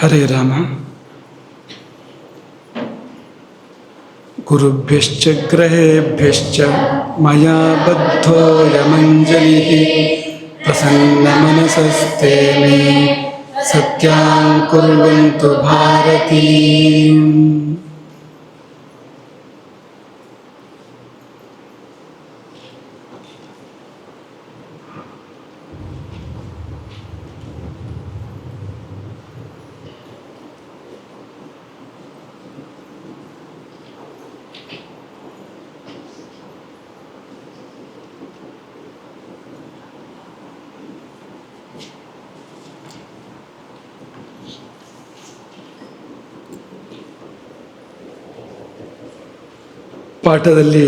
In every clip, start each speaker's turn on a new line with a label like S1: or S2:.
S1: ಹರೇ ರಾಮ. ಗುರುಭ್ಯಶ್ಚ ಗ್ರಹೇಭ್ಯಶ್ಚ ಮಯಾ ಬದ್ಧೋऽಯಮಂಜಲಿಃ ಪ್ರಸನ್ನಮನಸಸ್ತೆ ಮೇ ಸತ್ಯಾಂ ಕುರ್ವಂತು ಭಾರತೀಂ. ಪಾಠದಲ್ಲಿ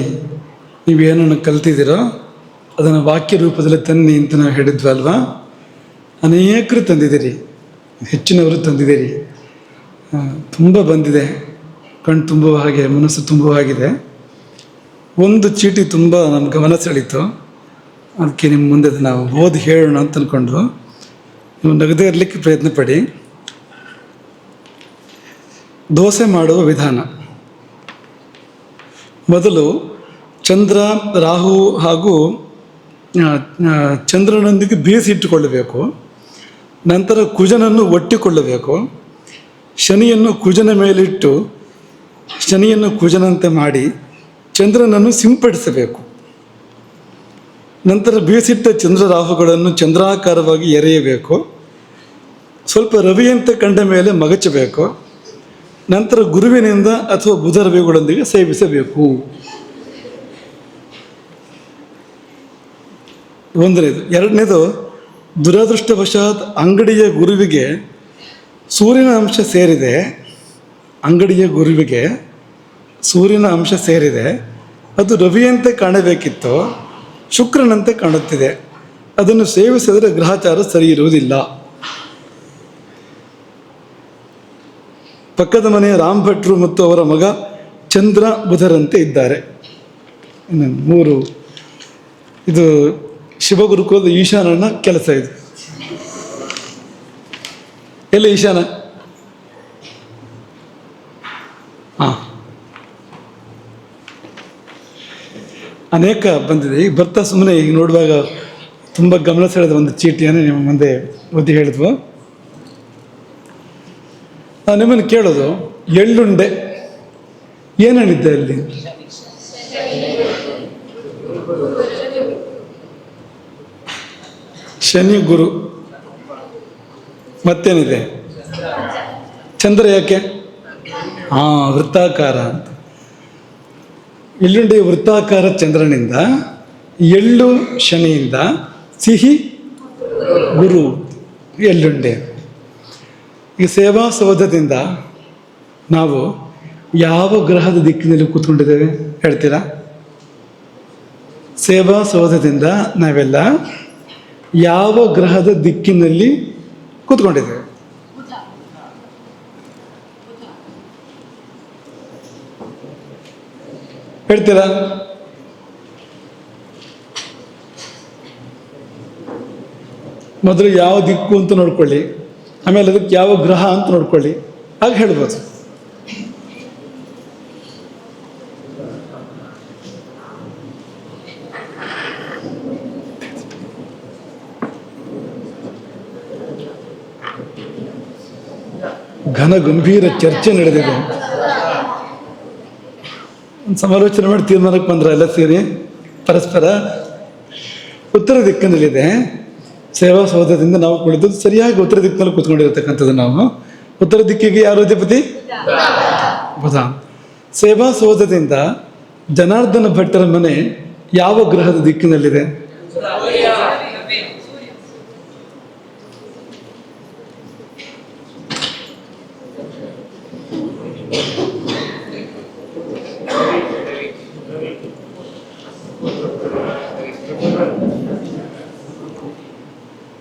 S1: ನೀವೇನನ್ನು ಕಲ್ತಿದ್ದೀರೋ ಅದನ್ನು ವಾಕ್ಯ ರೂಪದಲ್ಲಿ ತನ್ನಿ ಅಂತ ನಾವು ಹೇಳಿದ್ವಲ್ವಾ. ಅನೇಕರು ತಂದಿದ್ದೀರಿ, ಹೆಚ್ಚಿನವರು ತಂದಿದ್ದೀರಿ. ತುಂಬ ಬಂದಿದೆ, ಕಣ್ಣು ತುಂಬುವ ಹಾಗೆ, ಮನಸ್ಸು ತುಂಬುವ ಹಾಗಿದೆ. ಒಂದು ಚೀಟಿ ತುಂಬ ನಮ್ಮ ಗಮನ ಸೆಳೀತು. ಅದಕ್ಕೆ ನಿಮ್ಮ ಮುಂದೆ ನಾವು ಓದಿ ಹೇಳೋಣ ಅಂತ ಅಂದ್ಕೊಂಡು ನೀವು ನಗದೇ ಇರಲಿಕ್ಕೆ ಪ್ರಯತ್ನ ಪಡಿ. ದೋಸೆ ಮಾಡುವ ವಿಧಾನ. ಮೊದಲು ಚಂದ್ರ, ರಾಹು ಹಾಗೂ ಚಂದ್ರನೊಂದಿಗೆ ಬೇಯಿಸಿಟ್ಟುಕೊಳ್ಳಬೇಕು. ನಂತರ ಕುಜನನ್ನು ಒಟ್ಟಿಕೊಳ್ಳಬೇಕು. ಶನಿಯನ್ನು ಕುಜನ ಮೇಲಿಟ್ಟು ಶನಿಯನ್ನು ಕುಜನಂತೆ ಮಾಡಿ ಚಂದ್ರನನ್ನು ಸಿಂಪಡಿಸಬೇಕು. ನಂತರ ಬೇಯಿಸಿಟ್ಟ ಚಂದ್ರ ರಾಹುಗಳನ್ನು ಚಂದ್ರಾಕಾರವಾಗಿ ಎರೆಯಬೇಕು. ಸ್ವಲ್ಪ ರವಿಯಂತೆ ಕಂಡ ಮೇಲೆ ಮಗಚಬೇಕು. ನಂತರ ಗುರುವಿನಿಂದ ಅಥವಾ ಬುಧ ರವಿಗಳೊಂದಿಗೆ ಸೇವಿಸಬೇಕು. ಒಂದನೇದು. ಎರಡನೇದು, ದುರದೃಷ್ಟವಶಾತ್ ಅಂಗಡಿಯ ಗುರುವಿಗೆ ಸೂರ್ಯನ ಅಂಶ ಸೇರಿದೆ. ಅಂಗಡಿಯ ಗುರುವಿಗೆ ಸೂರ್ಯನ ಅಂಶ ಸೇರಿದೆ. ಅದು ರವಿಯಂತೆ ಕಾಣಬೇಕಿತ್ತು, ಶುಕ್ರನಂತೆ ಕಾಣುತ್ತಿದೆ. ಅದನ್ನು ಸೇವಿಸಿದರೆ ಗ್ರಹಚಾರ ಸರಿ ಇರುವುದಿಲ್ಲ. ಪಕ್ಕದ ಮನೆಯ ರಾಮ್ ಭಟ್ರು ಮತ್ತು ಅವರ ಮಗ ಚಂದ್ರ ಬುಧರಂತೆ ಇದ್ದಾರೆ. ಇನ್ನೊಂದು 3, ಇದು ಶಿವಗುರುಕುಲದ ಈಶಾನನ ಕೆಲಸ. ಇದು ಎಲ್ಲಿ ಈಶಾನ? ಅನೇಕ ಬಂದಿದೆ. ಈಗ ಬರ್ತಾ ಸುಮ್ಮನೆ ಈಗ ನೋಡುವಾಗ ತುಂಬ ಗಮನ ಸೆಳೆದ ಒಂದು ಚೀಟಿಯನ್ನು ನಿಮ್ಮ ಮುಂದೆ ಓದಿ ಹೇಳಿದ್ವು. ನಿಮ್ಮನ್ನು ಕೇಳೋದು, ಎಳ್ಳುಂಡೆ ಏನೇನಿದೆ ಅಲ್ಲಿ? ಶನಿ, ಗುರು, ಮತ್ತೇನಿದೆ? ಚಂದ್ರ. ಯಾಕೆ? ವೃತ್ತಾಕಾರ ಅಂತ. ಎಳ್ಳುಂಡೆ ವೃತ್ತಾಕಾರ ಚಂದ್ರನಿಂದ, ಎಳ್ಳು ಶನಿಯಿಂದ, ಸಿಹಿ ಗುರು ಎಳ್ಳುಂಡೆ. ಈ ಸೇವಾ ಸೌಧದಿಂದ ನಾವು ಯಾವ ಗ್ರಹದ ದಿಕ್ಕಿನಲ್ಲಿ ಕೂತ್ಕೊಂಡಿದ್ದೇವೆ ಹೇಳ್ತೀರಾ? ಸೇವಾ ಸೌಧದಿಂದ ನಾವೆಲ್ಲ ಯಾವ ಗ್ರಹದ ದಿಕ್ಕಿನಲ್ಲಿ ಕೂತ್ಕೊಂಡಿದ್ದೇವೆ? ಹೇಳ್ತೀರಾ? ಮೊದಲು ಯಾವ ದಿಕ್ಕು ಅಂತ ನೋಡ್ಕೊಳ್ಳಿ, ಆಮೇಲೆ ಅದಕ್ಕೆ ಯಾವ ಗ್ರಹ ಅಂತ ನೋಡ್ಕೊಳ್ಳಿ, ಆಗ ಹೇಳ್ಬೋದು. ಘನ ಗಂಭೀರ ಚರ್ಚೆ ನಡೆದಿದೆ. ಒಂದು ಸಮಾಲೋಚನೆ ಮಾಡಿ ತೀರ್ಮಾನಕ್ಕೆ ಬಂದ್ರೆ ಎಲ್ಲ ಸೇರಿ ಪರಸ್ಪರ. ಉತ್ತರ ದಿಕ್ಕಿನಲ್ಲಿದೆ ಸೇವಾ ಸೌಧದಿಂದ ನಾವು ಕುಳಿತು ಸರಿಯಾಗಿ ಉತ್ತರ ದಿಕ್ಕಿನಲ್ಲಿ ಕೂತ್ಕೊಂಡಿರತಕ್ಕಂಥದ್ದು. ನಾವು ಉತ್ತರ ದಿಕ್ಕಿಗೆ ಯಾರು ಅಧಿಪತಿ? ಬುಧ. ಸೇವಾ ಸೌಧದಿಂದ ಜನಾರ್ದನ ಭಟ್ಟರ ಮನೆ ಯಾವ ಗ್ರಹದ ದಿಕ್ಕಿನಲ್ಲಿದೆ?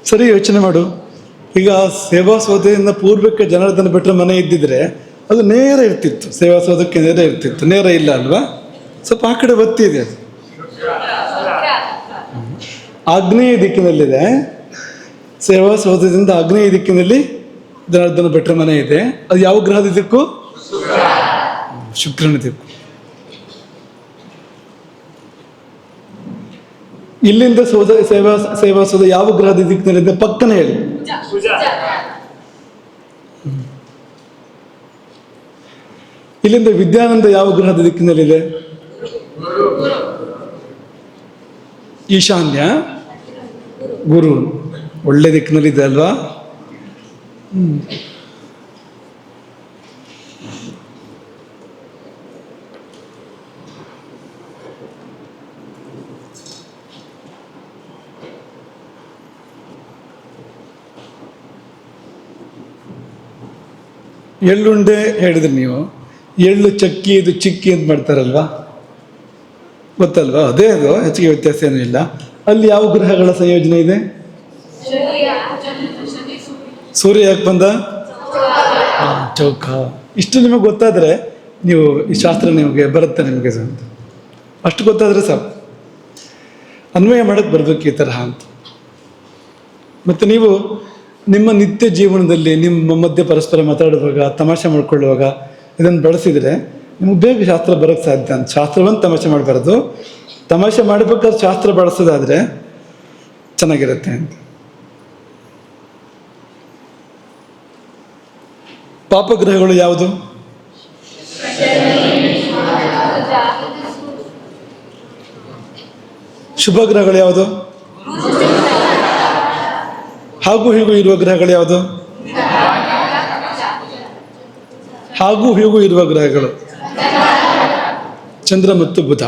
S1: ಸರಿ ಯೋಚನೆ ಮಾಡು. ಈಗ ಸೇವಾ ಸೌಧದಿಂದ ಪೂರ್ವಕ್ಕೆ ಜನಾರ್ದನ ಭಟ್ಟರ ಮನೆ ಇದ್ದಿದ್ರೆ ಅದು ನೇರ ಇರ್ತಿತ್ತು, ಸೇವಾ ಸೌಧಕ್ಕೆ ನೇರ ಇರ್ತಿತ್ತು. ನೇರ ಇಲ್ಲ ಅಲ್ವಾ? ಸ್ವಲ್ಪ ಆ ಕಡೆ ಒತ್ತಿ ಇದೆ. ಅದು ಆಗ್ನೇಯ ದಿಕ್ಕಿನಲ್ಲಿದೆ. ಸೇವಾ ಸೌಧದಿಂದ ಆಗ್ನೇಯ ದಿಕ್ಕಿನಲ್ಲಿ ಜನಾರ್ದನ ಭಟ್ರ ಮನೆ ಇದೆ, ಅದು ಯಾವ ಗ್ರಹದ ದಿಕ್ಕು? ಶುಕ್ರನ ದಿಕ್ಕು. ಇಲ್ಲಿಂದ ಸೇವಾಸೋದ ಯಾವ ಗ್ರಹದ ದಿಕ್ಕಿನಲ್ಲಿದೆ? ಪಕ್ಕನೆ ಹೇಳಿ. ಇಲ್ಲಿಂದ ವಿದ್ಯಾನಂದ ಯಾವ ಗ್ರಹದ ದಿಕ್ಕಿನಲ್ಲಿದೆ? ಈಶಾನ್ಯ, ಗುರು. ಒಳ್ಳೆ ದಿಕ್ಕಿನಲ್ಲಿದೆ ಅಲ್ವಾ? ಎಳ್ಳುಂಡೆ ಹೇಳಿದ್ರಿ ನೀವು. ಎಳ್ಳು ಚಕ್ಕಿ, ಇದು ಚಿಕ್ಕಿ ಅಂತ ಮಾಡ್ತಾರಲ್ವಾ, ಗೊತ್ತಲ್ವಾ? ಅದೇ ಅದು, ಹೆಚ್ಚಿಗೆ ವ್ಯತ್ಯಾಸ ಏನೂ ಇಲ್ಲ. ಅಲ್ಲಿ ಯಾವ ಗ್ರಹಗಳ ಸಂಯೋಜನೆ ಇದೆ? ಸೂರ್ಯ ಯಾಕೆ ಬಂದ? ಚೌಕ. ಇಷ್ಟು ನಿಮಗೆ ಗೊತ್ತಾದರೆ ನೀವು ಈ ಶಾಸ್ತ್ರ ನಿಮಗೆ ಬರುತ್ತೆ, ನಿಮಗೆ ಅಂತ ಅಷ್ಟು ಗೊತ್ತಾದರೆ ಸಾಕು. ಅನ್ವಯ ಮಾಡೋಕ್ಕೆ ಬರಬೇಕು ಈ ತರಹ ಅಂತ. ಮತ್ತು ನೀವು ನಿಮ್ಮ ನಿತ್ಯ ಜೀವನದಲ್ಲಿ ನಿಮ್ಮ ಮಧ್ಯೆ ಪರಸ್ಪರ ಮಾತಾಡುವಾಗ, ತಮಾಷೆ ಮಾಡ್ಕೊಳ್ಳುವಾಗ ಇದನ್ನು ಬಳಸಿದರೆ ನಿಮ್ಗೆ ಬೇಗ ಶಾಸ್ತ್ರ ಬರೋಕ್ಕೆ ಸಾಧ್ಯ ಅಂತ. ಶಾಸ್ತ್ರವನ್ನು ತಮಾಷೆ ಮಾಡಬಾರ್ದು, ತಮಾಷೆ ಮಾಡಬೇಕಾದ್ರೆ ಶಾಸ್ತ್ರ ಬಳಸೋದಾದರೆ ಚೆನ್ನಾಗಿರುತ್ತೆ ಅಂತ. ಪಾಪಗ್ರಹಗಳು ಯಾವುದು? ಶುಭ ಗ್ರಹಗಳು ಯಾವುದು? ಹಾಗೂ ಹೀಗೂ ಇರುವ ಗ್ರಹಗಳು ಯಾವುದು? ಹಾಗೂ ಹೀಗೂ ಇರುವ ಗ್ರಹಗಳು ಚಂದ್ರ ಮತ್ತು ಬುಧ.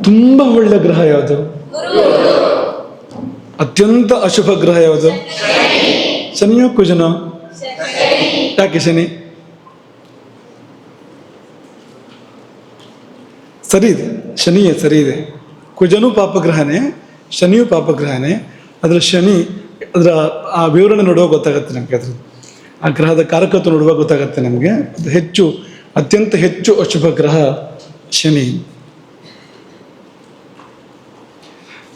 S1: ತುಂಬಾ ಒಳ್ಳೆ ಗ್ರಹ ಯಾವುದು? ಅತ್ಯಂತ ಅಶುಭ ಗ್ರಹ ಯಾವುದು? ಶನಿಯೋ ಕುಜನೋ? ಯಾಕೆ ಶನಿ? ಸರಿ ಇದೆ, ಶನಿಯೇ ಸರಿ ಇದೆ. ಕುಜನೂ ಪಾಪಗ್ರಹನೇ, ಶನಿಯೂ ಪಾಪಗ್ರಹನೇ. ಅದರ ಶನಿ, ಅದರ ಆ ವಿವರಣೆ ನೋಡುವಾಗ ಗೊತ್ತಾಗುತ್ತೆ ನಮಗೆ, ಅದ್ರ ಆ ಗ್ರಹದ ಕಾರಕತ್ವ ನೋಡುವಾಗ ಗೊತ್ತಾಗುತ್ತೆ ನಮಗೆ. ಅದು ಅತ್ಯಂತ ಹೆಚ್ಚು ಅಶುಭ ಗ್ರಹ ಶನಿ.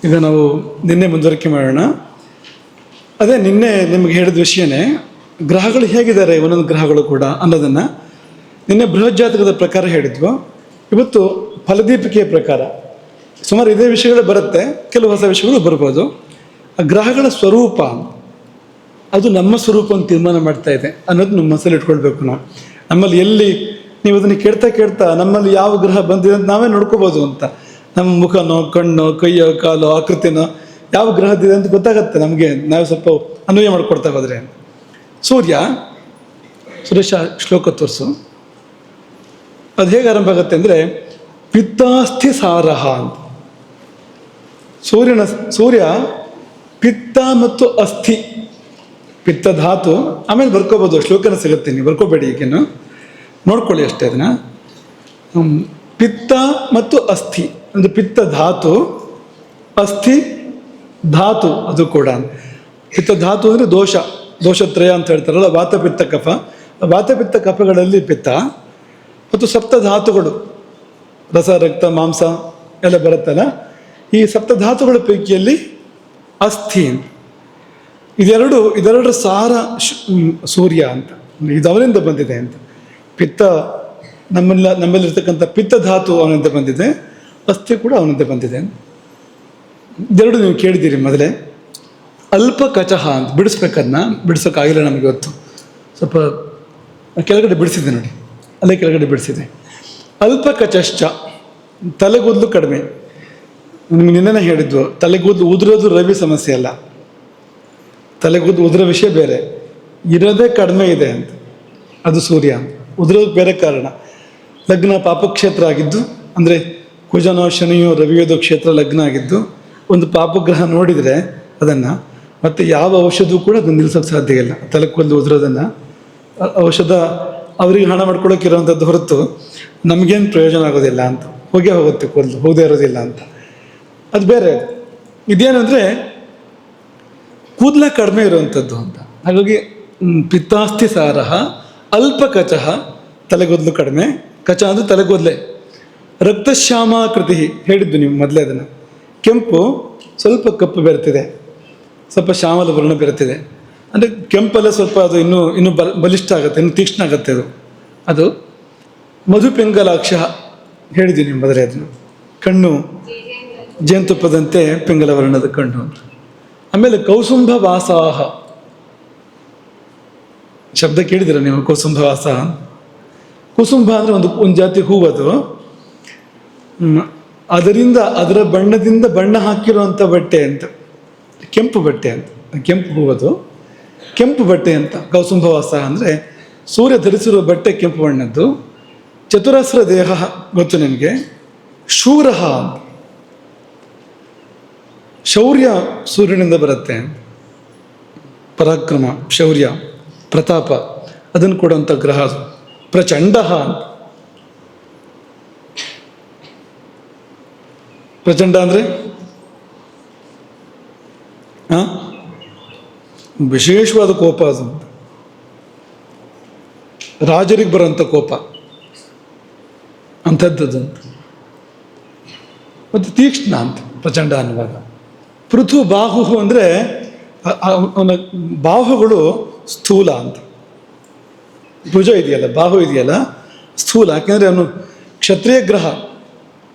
S1: ಈಗ ನಾವು ನಿನ್ನೆ ಮುಂದುವರಿಕೆ ಮಾಡೋಣ. ಅದೇ ನಿನ್ನೆ ನಿಮಗೆ ಹೇಳಿದ ವಿಷಯನೇ, ಗ್ರಹಗಳು ಹೇಗಿದ್ದಾರೆ ಒಂದೊಂದು ಗ್ರಹಗಳು ಕೂಡ ಅನ್ನೋದನ್ನು ನಿನ್ನೆ ಬೃಹಜ್ಜಾತಕದ ಪ್ರಕಾರ ಹೇಳಿದ್ವು. ಇವತ್ತು ಫಲದೀಪಿಕೆಯ ಪ್ರಕಾರ ಸುಮಾರು ಇದೇ ವಿಷಯಗಳು ಬರುತ್ತೆ, ಕೆಲವು ಹೊಸ ವಿಷಯಗಳು ಬರ್ಬೋದು. ಆ ಗ್ರಹಗಳ ಸ್ವರೂಪ ಅದು ನಮ್ಮ ಸ್ವರೂಪವನ್ನು ತೀರ್ಮಾನ ಮಾಡ್ತಾ ಇದೆ ಅನ್ನೋದು ನಮ್ಮ ಮನಸ್ಸಲ್ಲಿ ಇಟ್ಕೊಳ್ಬೇಕು. ನಮ್ಮಲ್ಲಿ ಎಲ್ಲಿ ನೀವು ಅದನ್ನು ಕೇಳ್ತಾ ನಮ್ಮಲ್ಲಿ ಯಾವ ಗ್ರಹ ಬಂದಿದೆ ಅಂತ ನಾವೇ ನೋಡ್ಕೋಬೋದು ಅಂತ. ನಮ್ಮ ಮುಖನೋ, ಕಣ್ಣೋ, ಕೈಯೋ, ಕಾಲೋ, ಆಕೃತಿನೋ ಯಾವ ಗ್ರಹದಿದೆ ಅಂತ ಗೊತ್ತಾಗತ್ತೆ ನಮಗೆ, ನಾವು ಸ್ವಲ್ಪ ಅನ್ವಯ ಮಾಡಿಕೊಡ್ತಾ ಹೋದರೆ. ಸುರೇಶ ಶ್ಲೋಕ ತೋರಿಸು. ಅದು ಹೇಗೆ ಆರಂಭ ಆಗುತ್ತೆ ಅಂದರೆ, ಪಿತ್ತಾಸ್ಥಿ ಸಾರಹ ಅಂತ. ಸೂರ್ಯ ಪಿತ್ತ ಮತ್ತು ಅಸ್ಥಿ, ಪಿತ್ತ ಧಾತು. ಆಮೇಲೆ ಬರ್ಕೋಬೋದು, ಶ್ಲೋಕನ ಸಿಗುತ್ತೆ, ನೀವು ಬರ್ಕೋಬೇಡಿ, ಈಗೇನು ನೋಡ್ಕೊಳ್ಳಿ ಅಷ್ಟೇ ಅದನ್ನ. ಪಿತ್ತ ಮತ್ತು ಅಸ್ಥಿ ಅಂದರೆ ಪಿತ್ತ ಧಾತು, ಅಸ್ಥಿ ಧಾತು ಅದು ಕೂಡ. ಪಿತ್ತ ಧಾತು ಅಂದರೆ ದೋಷತ್ರಯ ಅಂತ ಹೇಳ್ತಾರಲ್ಲ, ವಾತಪಿತ್ತ ಕಫ. ವಾತಪಿತ್ತ ಕಫಗಳಲ್ಲಿ ಪಿತ್ತ ಮತ್ತು ಸಪ್ತ ಧಾತುಗಳು, ರಸ, ರಕ್ತ, ಮಾಂಸ ಎಲ್ಲ ಬರುತ್ತಲ್ಲ, ಈ ಸಪ್ತಧಾತುಗಳ ಪೈಕಿಯಲ್ಲಿ ಅಸ್ಥಿ. ಇದೆರಡರ ಸಾರ ಸೂರ್ಯ ಅಂತ, ಇದು ಅವನಿಂದ ಬಂದಿದೆ ಅಂತ. ಪಿತ್ತ ನಮ್ಮಲ್ಲಿರ್ತಕ್ಕಂಥ ಪಿತ್ತ ಧಾತು ಅವನಿಂದ ಬಂದಿದೆ, ಅಸ್ಥಿ ಕೂಡ ಅವನಿಂದ ಬಂದಿದೆ. ಇದೆರಡು ನೀವು ಕೇಳಿದ್ದೀರಿ ಮೊದಲೇ. ಅಲ್ಪ ಕಚಹ ಅಂತ ಬಿಡಿಸ್ಬೇಕದನ್ನ, ಬಿಡಿಸೋಕ್ಕಾಗಿಲ್ಲ ನಮಗೆ ಇವತ್ತು. ಸ್ವಲ್ಪ ಕೆಳಗಡೆ ಬಿಡಿಸಿದೆ ನೋಡಿ, ಅಲ್ಲೇ ಕೆಳಗಡೆ ಬಿಡಿಸಿದೆ. ಅಲ್ಪ ಕಚಶ್ಚ, ತಲೆಗೂದಲು ಕಡಿಮೆ. ನಿಮ್ಗೆ ನಿನ್ನೆ ಹೇಳಿದ್ವು, ತಲೆಗೂದಲು ಉದುರೋದು ರವಿ ಸಮಸ್ಯೆ ಅಲ್ಲ, ತಲೆಗೂದಲು ಉದುರೋ ವಿಷಯ ಬೇರೆ, ಇರೋದೇ ಕಡಿಮೆ ಇದೆ ಅಂತ, ಅದು ಸೂರ್ಯ. ಉದುರೋದು ಬೇರೆ ಕಾರಣ. ಲಗ್ನ ಪಾಪಕ್ಷೇತ್ರ ಆಗಿದ್ದು, ಅಂದರೆ ಕುಜನೋ, ಶನಿಯೋ, ರವಿಯೋದು ಕ್ಷೇತ್ರ ಲಗ್ನ ಆಗಿದ್ದು, ಒಂದು ಪಾಪಗ್ರಹ ನೋಡಿದರೆ ಅದನ್ನು ಮತ್ತೆ ಯಾವ ಔಷಧವೂ ಕೂಡ ಅದನ್ನು ನಿಲ್ಲಿಸೋಕ್ಕೆ ಸಾಧ್ಯ ಇಲ್ಲ. ತಲೆಗೂದಲು ಉದುರೋದನ್ನು ಔಷಧ ಅವರಿಗೆ ಹಣ ಮಾಡ್ಕೊಳಕ್ಕಿರೋವಂಥದ್ದು ಹೊರತು ನಮಗೇನು ಪ್ರಯೋಜನ ಆಗೋದಿಲ್ಲ ಅಂತ. ಹೋಗುತ್ತೆ ಕೂದಲು, ಹೋಗದೇ ಇರೋದಿಲ್ಲ ಅಂತ, ಅದು ಬೇರೆ. ಇದೇನಂದರೆ ಕೂದಲ ಕಡಿಮೆ ಇರುವಂಥದ್ದು ಅಂತ. ಹಾಗಾಗಿ ಪಿತ್ತಾಸ್ಥಿ ಸಾರಹ ಅಲ್ಪ ಕಚಃ, ತಲೆಗೂದಲು ಕಡಿಮೆ. ಕಚ ಅಂದರೆ ತಲೆಗೂದಲೇ. ರಕ್ತಶ್ಯಾಮಾಕೃತಿ ಹೇಳಿದ್ದು ನೀವು ಮೊದಲೇ ಅದನ್ನು. ಕೆಂಪು ಸ್ವಲ್ಪ ಕಪ್ಪು ಬೆರೆತಿದೆ, ಸ್ವಲ್ಪ ಶ್ಯಾಮಲ ವರ್ಣ ಬೆರೆತಿದೆ. ಅಂದರೆ ಕೆಂಪಲ್ಲ ಸ್ವಲ್ಪ ಅದು ಇನ್ನೂ ಬಲಿಷ್ಠ ಆಗುತ್ತೆ, ಇನ್ನೂ ತೀಕ್ಷ್ಣ ಆಗುತ್ತೆ ಅದು ಮಧುಪೆಂಗಲಾಕ್ಷ ಹೇಳಿದ್ದೀನಿ ಮೊದಲೇ ಅದನ್ನು. ಕಣ್ಣು ಜೇನುತುಪ್ಪದಂತೆ ಪಿಂಗಲ ವರ್ಣದ ಕಣ್ಣು ಅಂತ. ಆಮೇಲೆ ಕೌಸುಂಭ ವಾಸಾಹ ಶಬ್ದ ಕೇಳಿದಿರ ನೀವು? ಕೌಸುಂಭ ವಾಸ, ಕುಸುಂಭ ಅಂದರೆ ಒಂದು ಜಾತಿ ಹೂವದು. ಅದರ ಬಣ್ಣದಿಂದ ಬಣ್ಣ ಹಾಕಿರುವಂಥ ಬಟ್ಟೆ ಅಂತ, ಕೆಂಪು ಬಟ್ಟೆ ಅಂತ. ಕೆಂಪು ಹೂವದು ಕೆಂಪು ಬಟ್ಟೆ ಅಂತ ಕೌಸುಂಭವಾಸ ಅಂದರೆ. ಸೂರ್ಯ ಧರಿಸಿರುವ ಬಟ್ಟೆ ಕೆಂಪು ಬಣ್ಣದ್ದು. ಚತುರಸ್ರ ದೇಹ ಗೊತ್ತು ನಿಮಗೆ. ಶೂರ ಅಂತ, ಶೌರ್ಯ ಸೂರ್ಯನಿಂದ ಬರುತ್ತೆ. ಪರಾಕ್ರಮ, ಶೌರ್ಯ, ಪ್ರತಾಪ ಅದನ್ನು ಕೊಡುವಂಥ ಗ್ರಹ ಅದು. ಪ್ರಚಂಡ ಅಂತ. ಪ್ರಚಂಡ ಅಂದರೆ ವಿಶೇಷವಾದ ಕೋಪ ಅದು, ರಾಜರಿಗೆ ಬರೋಂಥ ಕೋಪ ಅಂಥದ್ದು. ಮತ್ತು ತೀಕ್ಷ್ಣ ಅಂತ ಪ್ರಚಂಡ ಅನ್ನುವಾಗ. ಪೃಥು ಬಾಹು ಅಂದರೆ ಅವನ ಬಾಹುಗಳು ಸ್ಥೂಲ ಅಂತ. ಭುಜ ಇದೆಯಲ್ಲ, ಬಾಹು ಇದೆಯಲ್ಲ ಸ್ಥೂಲ. ಯಾಕೆಂದರೆ ಅವನು ಕ್ಷತ್ರಿಯ ಗ್ರಹ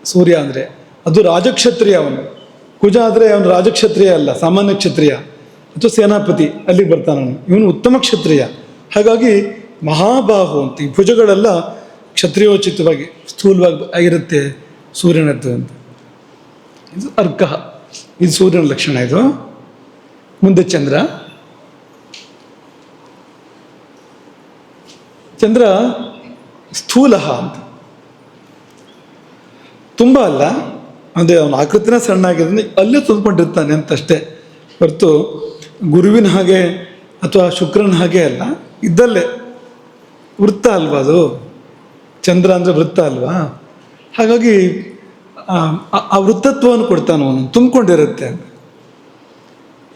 S1: ಸೂರ್ಯ ಅಂದರೆ, ಅದು ರಾಜಕ್ಷತ್ರಿಯ. ಅವನು ಕುಜ ಆದರೆ ಅವನು ರಾಜಕ್ಷತ್ರಿಯ ಅಲ್ಲ, ಸಾಮಾನ್ಯ ಕ್ಷತ್ರಿಯ ಅಥವಾ ಸೇನಾಪತಿ, ಅಲ್ಲಿಗೆ ಬರ್ತಾನವನು. ಇವನು ಉತ್ತಮ ಕ್ಷತ್ರಿಯ. ಹಾಗಾಗಿ ಮಹಾಬಾಹು ಅಂತ. ಈ ಭುಜಗಳೆಲ್ಲ ಕ್ಷತ್ರಿಯೋಚಿತವಾಗಿ ಸ್ಥೂಲವಾಗಿ ಆಗಿರುತ್ತೆ ಸೂರ್ಯನದ್ದು ಅಂತ. ಇದು ಅರ್ಕ, ಇದು ಸೂರ್ಯನ ಲಕ್ಷಣ. ಇದು ಮುಂದೆ ಚಂದ್ರ. ಚಂದ್ರ ಸ್ಥೂಲ ಅಂತ. ತುಂಬ ಅಲ್ಲ, ಅಂದರೆ ಅವನ ಆಕೃತಿನ ಸಣ್ಣ ಆಗಿದ್ರೆ ಅಲ್ಲೇ ತುಂಬಿಕೊಂಡಿರ್ತಾನೆ ಅಂತಷ್ಟೇ ಹೊರತು ಗುರುವಿನ ಹಾಗೆ ಅಥವಾ ಶುಕ್ರನ ಹಾಗೆ ಅಲ್ಲ, ಇದ್ದಲ್ಲೇ. ವೃತ್ತ ಅಲ್ವಾ ಅದು, ಚಂದ್ರ ಅಂದರೆ ವೃತ್ತ ಅಲ್ವಾ. ಹಾಗಾಗಿ ಆ ವೃತ್ತತ್ವವನ್ನು ಕೊಡ್ತಾನೆ ಅವನು, ತುಂಬಿಕೊಂಡಿರುತ್ತೆ.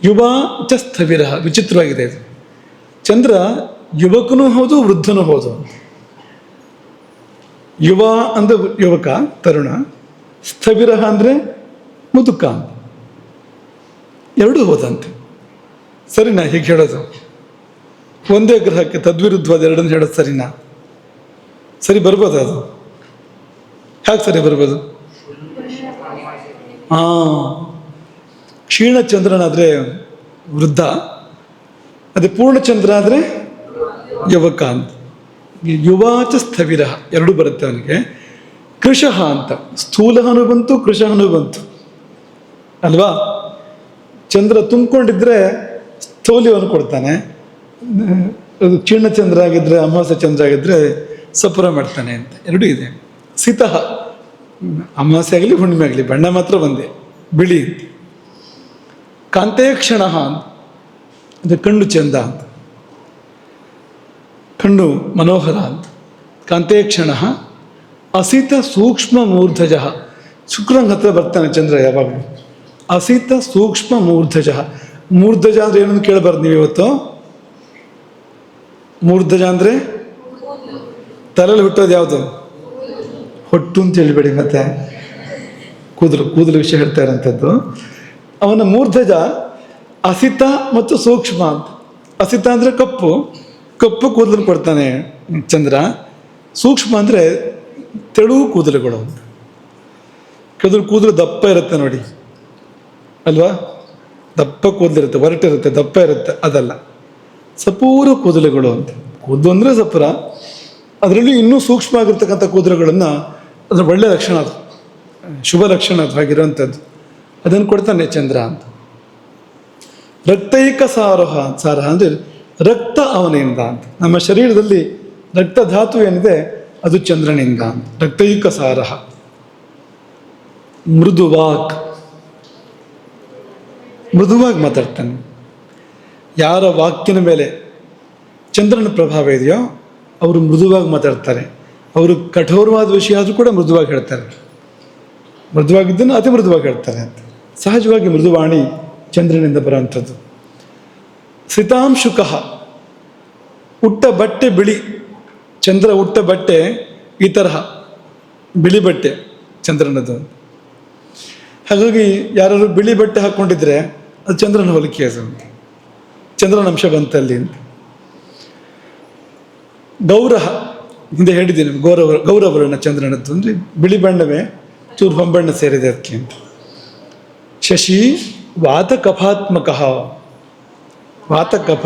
S1: ಯುವ ಚ ಸ್ಥವಿರ, ವಿಚಿತ್ರವಾಗಿದೆ ಇದು. ಚಂದ್ರ ಯುವಕನೂ ಹೌದು, ವೃದ್ಧನೂ ಹೌದು. ಯುವ ಅಂದರೆ ಯುವಕ, ತರುಣ. ಸ್ಥವಿರ ಅಂದರೆ ಮುದುಕ ಅಂತ. ಎರಡೂ ಹೋದಂತೆ. ಸರಿನಾ ಹೀಗೆ ಹೇಳೋದು? ಒಂದೇ ಗ್ರಹಕ್ಕೆ ತದ್ವಿರುದ್ಧವಾದ ಎರಡನ್ನು ಹೇಳೋದು ಸರಿನಾ? ಸರಿ ಬರ್ಬೋದು ಅದು? ಹೇಗೆ ಸರಿ ಬರ್ಬೋದು? ಕ್ಷೀಣಚಂದ್ರನಾದರೆ ವೃದ್ಧ, ಅದೇ ಪೂರ್ಣಚಂದ್ರ ಆದರೆ ಯುವಕ ಅಂತ. ಯುವಾಚ ಸ್ಥವಿರ ಎರಡೂ ಬರುತ್ತೆ ಅವನಿಗೆ. ಕೃಶಃ ಅಂತ, ಸ್ಥೂಲಹನು ಬಂತು, ಕೃಶಹನು ಬಂತು ಅಲ್ವಾ. ಚಂದ್ರ ತುಂಬಿಕೊಂಡಿದ್ರೆ ಸ್ಥೌಲ್ಯವನ್ನು ಕೊಡ್ತಾನೆ. ಅದು ಕ್ಷೀಣಚಂದ್ರ ಆಗಿದ್ರೆ, ಅಮಾವಾಸ್ಯ ಚಂದ್ರ ಆಗಿದ್ರೆ ಸಪುರ ಮಾಡ್ತಾನೆ ಅಂತ. ಎರಡೂ ಇದೆ. ಸಿತಃ, ಅಮಾವಾಸ್ಯೆ ಆಗಲಿ ಹುಣ್ಣಿಮೆ ಆಗಲಿ ಬಣ್ಣ ಮಾತ್ರ ಒಂದೇ, ಬಿಳಿ. ಕಾಂತೇಕ್ಷಣ ಅಂತ, ಅದು ಕಣ್ಣು ಚಂದ ಅಂತ, ಕಣ್ಣು ಮನೋಹರ ಅಂತ. ಕಾಂತೇಕ್ಷಣ. ಅಸಿತ ಸೂಕ್ಷ್ಮ ಮೂರ್ಧಜ. ಶುಕ್ರನ ಹತ್ರ ಬರ್ತಾನೆ ಚಂದ್ರ ಯಾವಾಗಲೂ. ಅಸಿತ ಸೂಕ್ಷ್ಮ ಮೂರ್ಧಜ. ಮೂರ್ಧಜ ಅಂದರೆ ಏನನ್ನು ಕೇಳಬಾರ್ದು ನೀವು ಇವತ್ತು. ಮೂರ್ಧಜ ಅಂದರೆ ತಲೆಯಲ್ಲಿ ಹುಟ್ಟೋದು ಯಾವುದು? ಹೊಟ್ಟು ಅಂತ ಹೇಳ್ಬೇಡಿ, ಮತ್ತೆ ಕೂದಲು ವಿಷಯ ಹೇಳ್ತಾ ಇರೋಂಥದ್ದು. ಅವನ ಮೂರ್ಧಜ ಅಸಿತ ಮತ್ತು ಸೂಕ್ಷ್ಮ ಅಂತ. ಅಸಿತ ಅಂದರೆ ಕಪ್ಪು ಕೂದಲು ಕೊಡ್ತಾನೆ ಚಂದ್ರ. ಸೂಕ್ಷ್ಮ ಅಂದರೆ ತೆಳುವು ಕೂದಲುಗಳು ಅಂತ. ಕೂದಲು ದಪ್ಪ ಇರುತ್ತೆ ನೋಡಿ ಅಲ್ವಾ, ದಪ್ಪ ಕೂದಲಿರುತ್ತೆ, ಒರಟಿರುತ್ತೆ, ದಪ್ಪ ಇರುತ್ತೆ. ಅದಲ್ಲ, ಸಪೂರ ಕೂದಲುಗಳು ಅಂತ. ಕೂದಲು ಅಂದರೆ ಸಪುರ, ಅದರಲ್ಲಿ ಇನ್ನೂ ಸೂಕ್ಷ್ಮ ಆಗಿರ್ತಕ್ಕಂಥ ಕೂದಲುಗಳನ್ನು, ಅದರ ಒಳ್ಳೆಯ ಲಕ್ಷಣ, ಅದು ಶುಭ ಲಕ್ಷಣ ಅದು ಹಾಗಿರುವಂಥದ್ದು. ಅದನ್ನು ಕೊಡ್ತಾನೆ ಚಂದ್ರ ಅಂತ. ರಕ್ತೈಕ ಸಾರಹ ಅಂದರೆ ರಕ್ತ ಅವನಿಂದ ಅಂತ. ನಮ್ಮ ಶರೀರದಲ್ಲಿ ರಕ್ತ ಧಾತು ಏನಿದೆ ಅದು ಚಂದ್ರನಿಂದ ಅಂತ. ರಕ್ತೈಕ ಸಾರಹ. ಮೃದುವಾಕ್, ಮೃದುವಾಗಿ ಮಾತಾಡ್ತಾನೆ. ಯಾರ ವಾಕ್ಯನ ಮೇಲೆ ಚಂದ್ರನ ಪ್ರಭಾವ ಇದೆಯೋ ಅವರು ಮೃದುವಾಗಿ ಮಾತಾಡ್ತಾರೆ. ಅವರು ಕಠೋರವಾದ ವಿಷಯ ಆದರೂ ಕೂಡ ಮೃದುವಾಗಿ ಹೇಳ್ತಾರೆ. ಮೃದುವಾಗಿದ್ದನ್ನು ಅತಿ ಮೃದುವಾಗಿ ಹೇಳ್ತಾರೆ ಅಂತ. ಸಹಜವಾಗಿ ಮೃದುವಾಣಿ ಚಂದ್ರನಿಂದ ಬರುವಂಥದ್ದು. ಸಿತಾಂಶುಕಃ, ಉಟ್ಟ ಬಟ್ಟೆ ಬಿಳಿ. ಚಂದ್ರ ಉಟ್ಟ ಬಟ್ಟೆ ಈ ತರಹ ಬಿಳಿ ಬಟ್ಟೆ, ಚಂದ್ರನದು. ಹಾಗಾಗಿ ಯಾರು ಬಿಳಿ ಬಟ್ಟೆ ಹಾಕ್ಕೊಂಡಿದ್ರೆ ಅದು ಚಂದ್ರನ ಹೋಲಿಕೆ, ಅದು ಚಂದ್ರನ ಅಂಶ ಬಂತಲ್ಲಿ ಅಂತ. ಗೌರಹ ಹಿಂದೆ ಹೇಳಿದ್ದೀನಿ, ಗೌರವರ್ಣ ಚಂದ್ರನದ್ದು ಅಂದರೆ ಬಿಳಿ ಬಣ್ಣವೇ ಚೂರು ಹೊಂಬಣ್ಣ ಸೇರಿದೆ ಅದಕ್ಕೆ ಅಂತ. ಶಶಿ ವಾತಕಫಾತ್ಮಕ, ವಾತಕಫ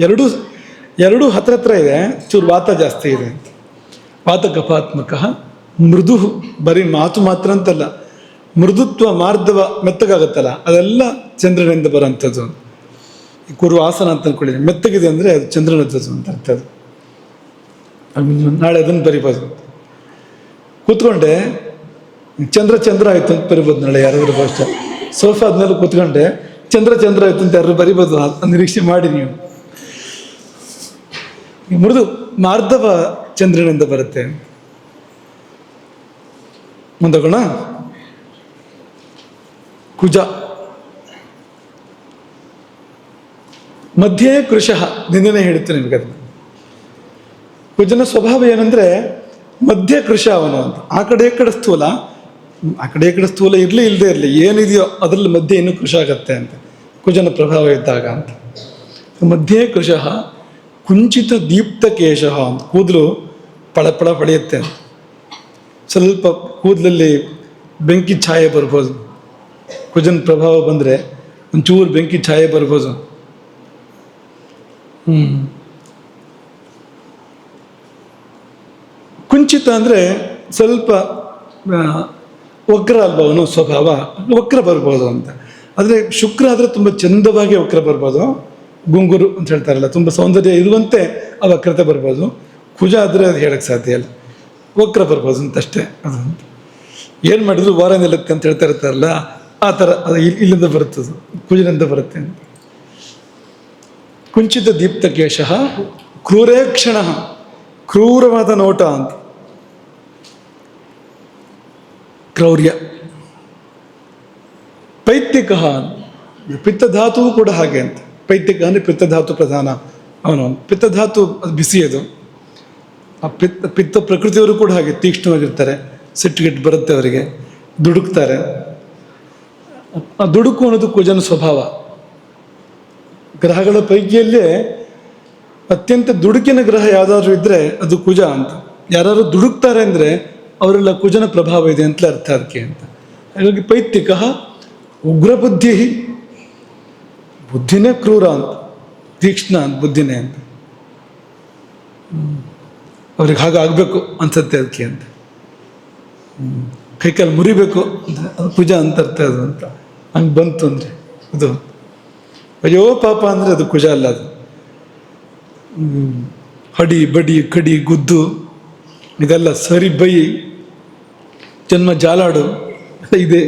S1: ಎರಡೂ ಹತ್ರ ಇದೆ, ಚೂರು ವಾತ ಜಾಸ್ತಿ ಇದೆ ಅಂತ. ವಾತಕಫಾತ್ಮಕ ಮೃದು, ಬರೀ ಮಾತು ಮಾತ್ರ ಅಂತಲ್ಲ, ಮೃದುತ್ವ ಮಾರ್ಧವ ಮೆತ್ತಗಾಗತ್ತಲ್ಲ, ಅದೆಲ್ಲ ಚಂದ್ರನಿಂದ ಬರೋಂಥದ್ದು. ಕುರುವಾಸನ ಅಂತ ಅಂದ್ಕೊಂಡಿದ್ದೀನಿ, ಮೆತ್ತಗಿದೆ ಅಂದರೆ ಅದು ಚಂದ್ರನದ್ದು ಅಂತ ಅರ್ಥ. ಅದು ನಾಳೆ ಅದನ್ನು ಬರಿಬೋದು. ಕೂತ್ಕೊಂಡೆ ಚಂದ್ರ ಆಯಿತು ಅಂತ ಬರಿಬೋದು ನಾಳೆ ಯಾರಾದರೂ ಬಹುಶಃ. ಸೋಫಾ ಆದ್ಮೇಲೆ ಕೂತ್ಕೊಂಡೆ ಚಂದ್ರ ಆಯಿತು ಅಂತ ಯಾರು ಬರಿಬೋದು, ನಿರೀಕ್ಷೆ ಮಾಡಿ ನೀವು. ಮೃದು ಮಾರ್ಧವ ಚಂದ್ರನಿಂದ ಬರುತ್ತೆ. ಮುಂದೋಗೋಣ. ಕುಜ ಮಧ್ಯೆ ಕೃಶಃ, ನಿನ್ನೆ ಹೇಳ್ತೇನೆ ನಿಮಗೆ ಅದನ್ನು. ಕುಜನ ಸ್ವಭಾವ ಏನಂದ್ರೆ ಮಧ್ಯ ಕೃಶ ಅವನು ಅಂತ. ಆ ಕಡೆ ಈ ಕಡೆ ಸ್ಥೂಲ ಇರಲಿ ಇಲ್ಲದೆ ಇರಲಿ, ಏನಿದೆಯೋ ಅದರಲ್ಲಿ ಮಧ್ಯೆ ಇನ್ನೂ ಕೃಶ ಆಗತ್ತೆ ಅಂತ, ಕುಜನ ಪ್ರಭಾವ ಇದ್ದಾಗ ಅಂತ. ಮಧ್ಯೆ ಕೃಶಃ ಕುಂಚಿತ ದೀಪ್ತ ಕೇಶ ಅಂತ, ಕೂದಲು ಪಳಪಳ ಪಳೆಯುತ್ತೆ ಅಂತ. ಸ್ವಲ್ಪ ಕೂದಲಲ್ಲಿ ಬೆಂಕಿ ಛಾಯೆ ಬರ್ಬೋದು, ಕುಜನ ಪ್ರಭಾವ ಬಂದರೆ ಒಂಚೂರು ಬೆಂಕಿ ಛಾಯೆ ಬರ್ಬೋದು. ಕುಂಚಿತ ಅಂದರೆ ಸ್ವಲ್ಪ ವಕ್ರ ಅಲ್ವ ಅವನು ಸ್ವಭಾವ, ವಕ್ರ ಬರ್ಬೋದು ಅಂತ. ಆದರೆ ಶುಕ್ರ ಆದರೆ ತುಂಬ ಚಂದವಾಗಿ ವಕ್ರ ಬರ್ಬೋದು, ಗುಂಗುರು ಅಂತ ಹೇಳ್ತಾರಲ್ಲ, ತುಂಬ ಸೌಂದರ್ಯ ಇರುವಂತೆ ಆ ವಕ್ರತೆ ಬರ್ಬೋದು. ಕುಜ ಆದರೆ ಅದು ಹೇಳಕ್ಕೆ ಸಾಧ್ಯ ಇಲ್ಲ, ವಕ್ರ ಬರ್ಬೋದು ಅಂತಷ್ಟೇ. ಅದು ಏನು ಮಾಡಿದ್ರು ವಾರ ನಿಲ್ಲುತ್ತೆ ಅಂತ ಹೇಳ್ತಾ ಇರ್ತಾರಲ್ಲ, ಆ ಥರ ಅದು ಇಲ್ಲಿಂದ ಬರುತ್ತದು, ಕುಜನಿಂದ ಬರುತ್ತೆ ಅಂತ. ಕುಂಚಿತ ದೀಪ್ತ ಕೇಶ ಕ್ರೂರೇಕ್ಷಣ, ಕ್ರೂರವಾದ ನೋಟ ಅಂತ. ಕ್ರೌರ್ಯ. ಪೈತ್ತಿಕ, ಪಿತ್ತಧಾತುವು ಕೂಡ ಹಾಗೆ ಅಂತ. ಪೈತ್ತಿಕ ಅಂದರೆ ಪಿತ್ತಧಾತು ಪ್ರಧಾನ ಅವನು. ಪಿತ್ತಧಾತು ಅದು ಬಿಸಿ, ಅದು ಆ ಪಿತ್ತ ಪ್ರಕೃತಿಯವರು ಕೂಡ ಹಾಗೆ ತೀಕ್ಷ್ಣವಾಗಿರ್ತಾರೆ, ಸಿಟ್ಟುಗಿಟ್ಟು ಬರುತ್ತೆ ಅವರಿಗೆ, ದುಡುಕ್ತಾರೆ. ಆ ದುಡುಕು ಅನ್ನೋದು ಕುಜನ ಸ್ವಭಾವ. ಗ್ರಹಗಳ ಪೈಕಿಯಲ್ಲೇ ಅತ್ಯಂತ ದುಡುಕಿನ ಗ್ರಹ ಯಾವುದಾದ್ರೂ ಇದ್ದರೆ ಅದು ಕುಜ ಅಂತ. ಯಾರು ದುಡುಕ್ತಾರೆ ಅಂದರೆ ಅವರೆಲ್ಲ ಕುಜನ ಪ್ರಭಾವ ಇದೆ ಅಂತಲೇ ಅರ್ಥ ಅದಕ್ಕೆ ಅಂತ. ಹಾಗಾಗಿ ಪೈತ್ತಿಕ ಉಗ್ರ ಬುದ್ಧಿ, ಬುದ್ಧಿನೇ ಕ್ರೂರ ಅಂತ, ತೀಕ್ಷ್ಣ ಅಂತ ಬುದ್ಧಿನೇ ಅಂತ. ಅವ್ರಿಗೆ ಹಾಗಾಗಬೇಕು ಅನ್ಸತ್ತೆ ಅದಕ್ಕೆ ಅಂತ. ಕೈಕಾಲು ಮುರಿಬೇಕು ಅಂತ, ಅದು ಕುಜ ಅಂತ ಅರ್ಥ ಅದು ಅಂತ. ಹಂಗೆ ಬಂತು ಅಂದರೆ ಅದು ಅಯ್ಯೋ ಪಾಪ ಅಂದರೆ ಅದು ಕುಜ ಅಲ್ಲ. ಅದು ಹಡಿ ಬಡಿ ಕಡಿ ಗುದ್ದು ಇದೆಲ್ಲ ಸರಿ ಬೈ ಜನ್ಮ ಜಾಲಾಡು ಇದೆ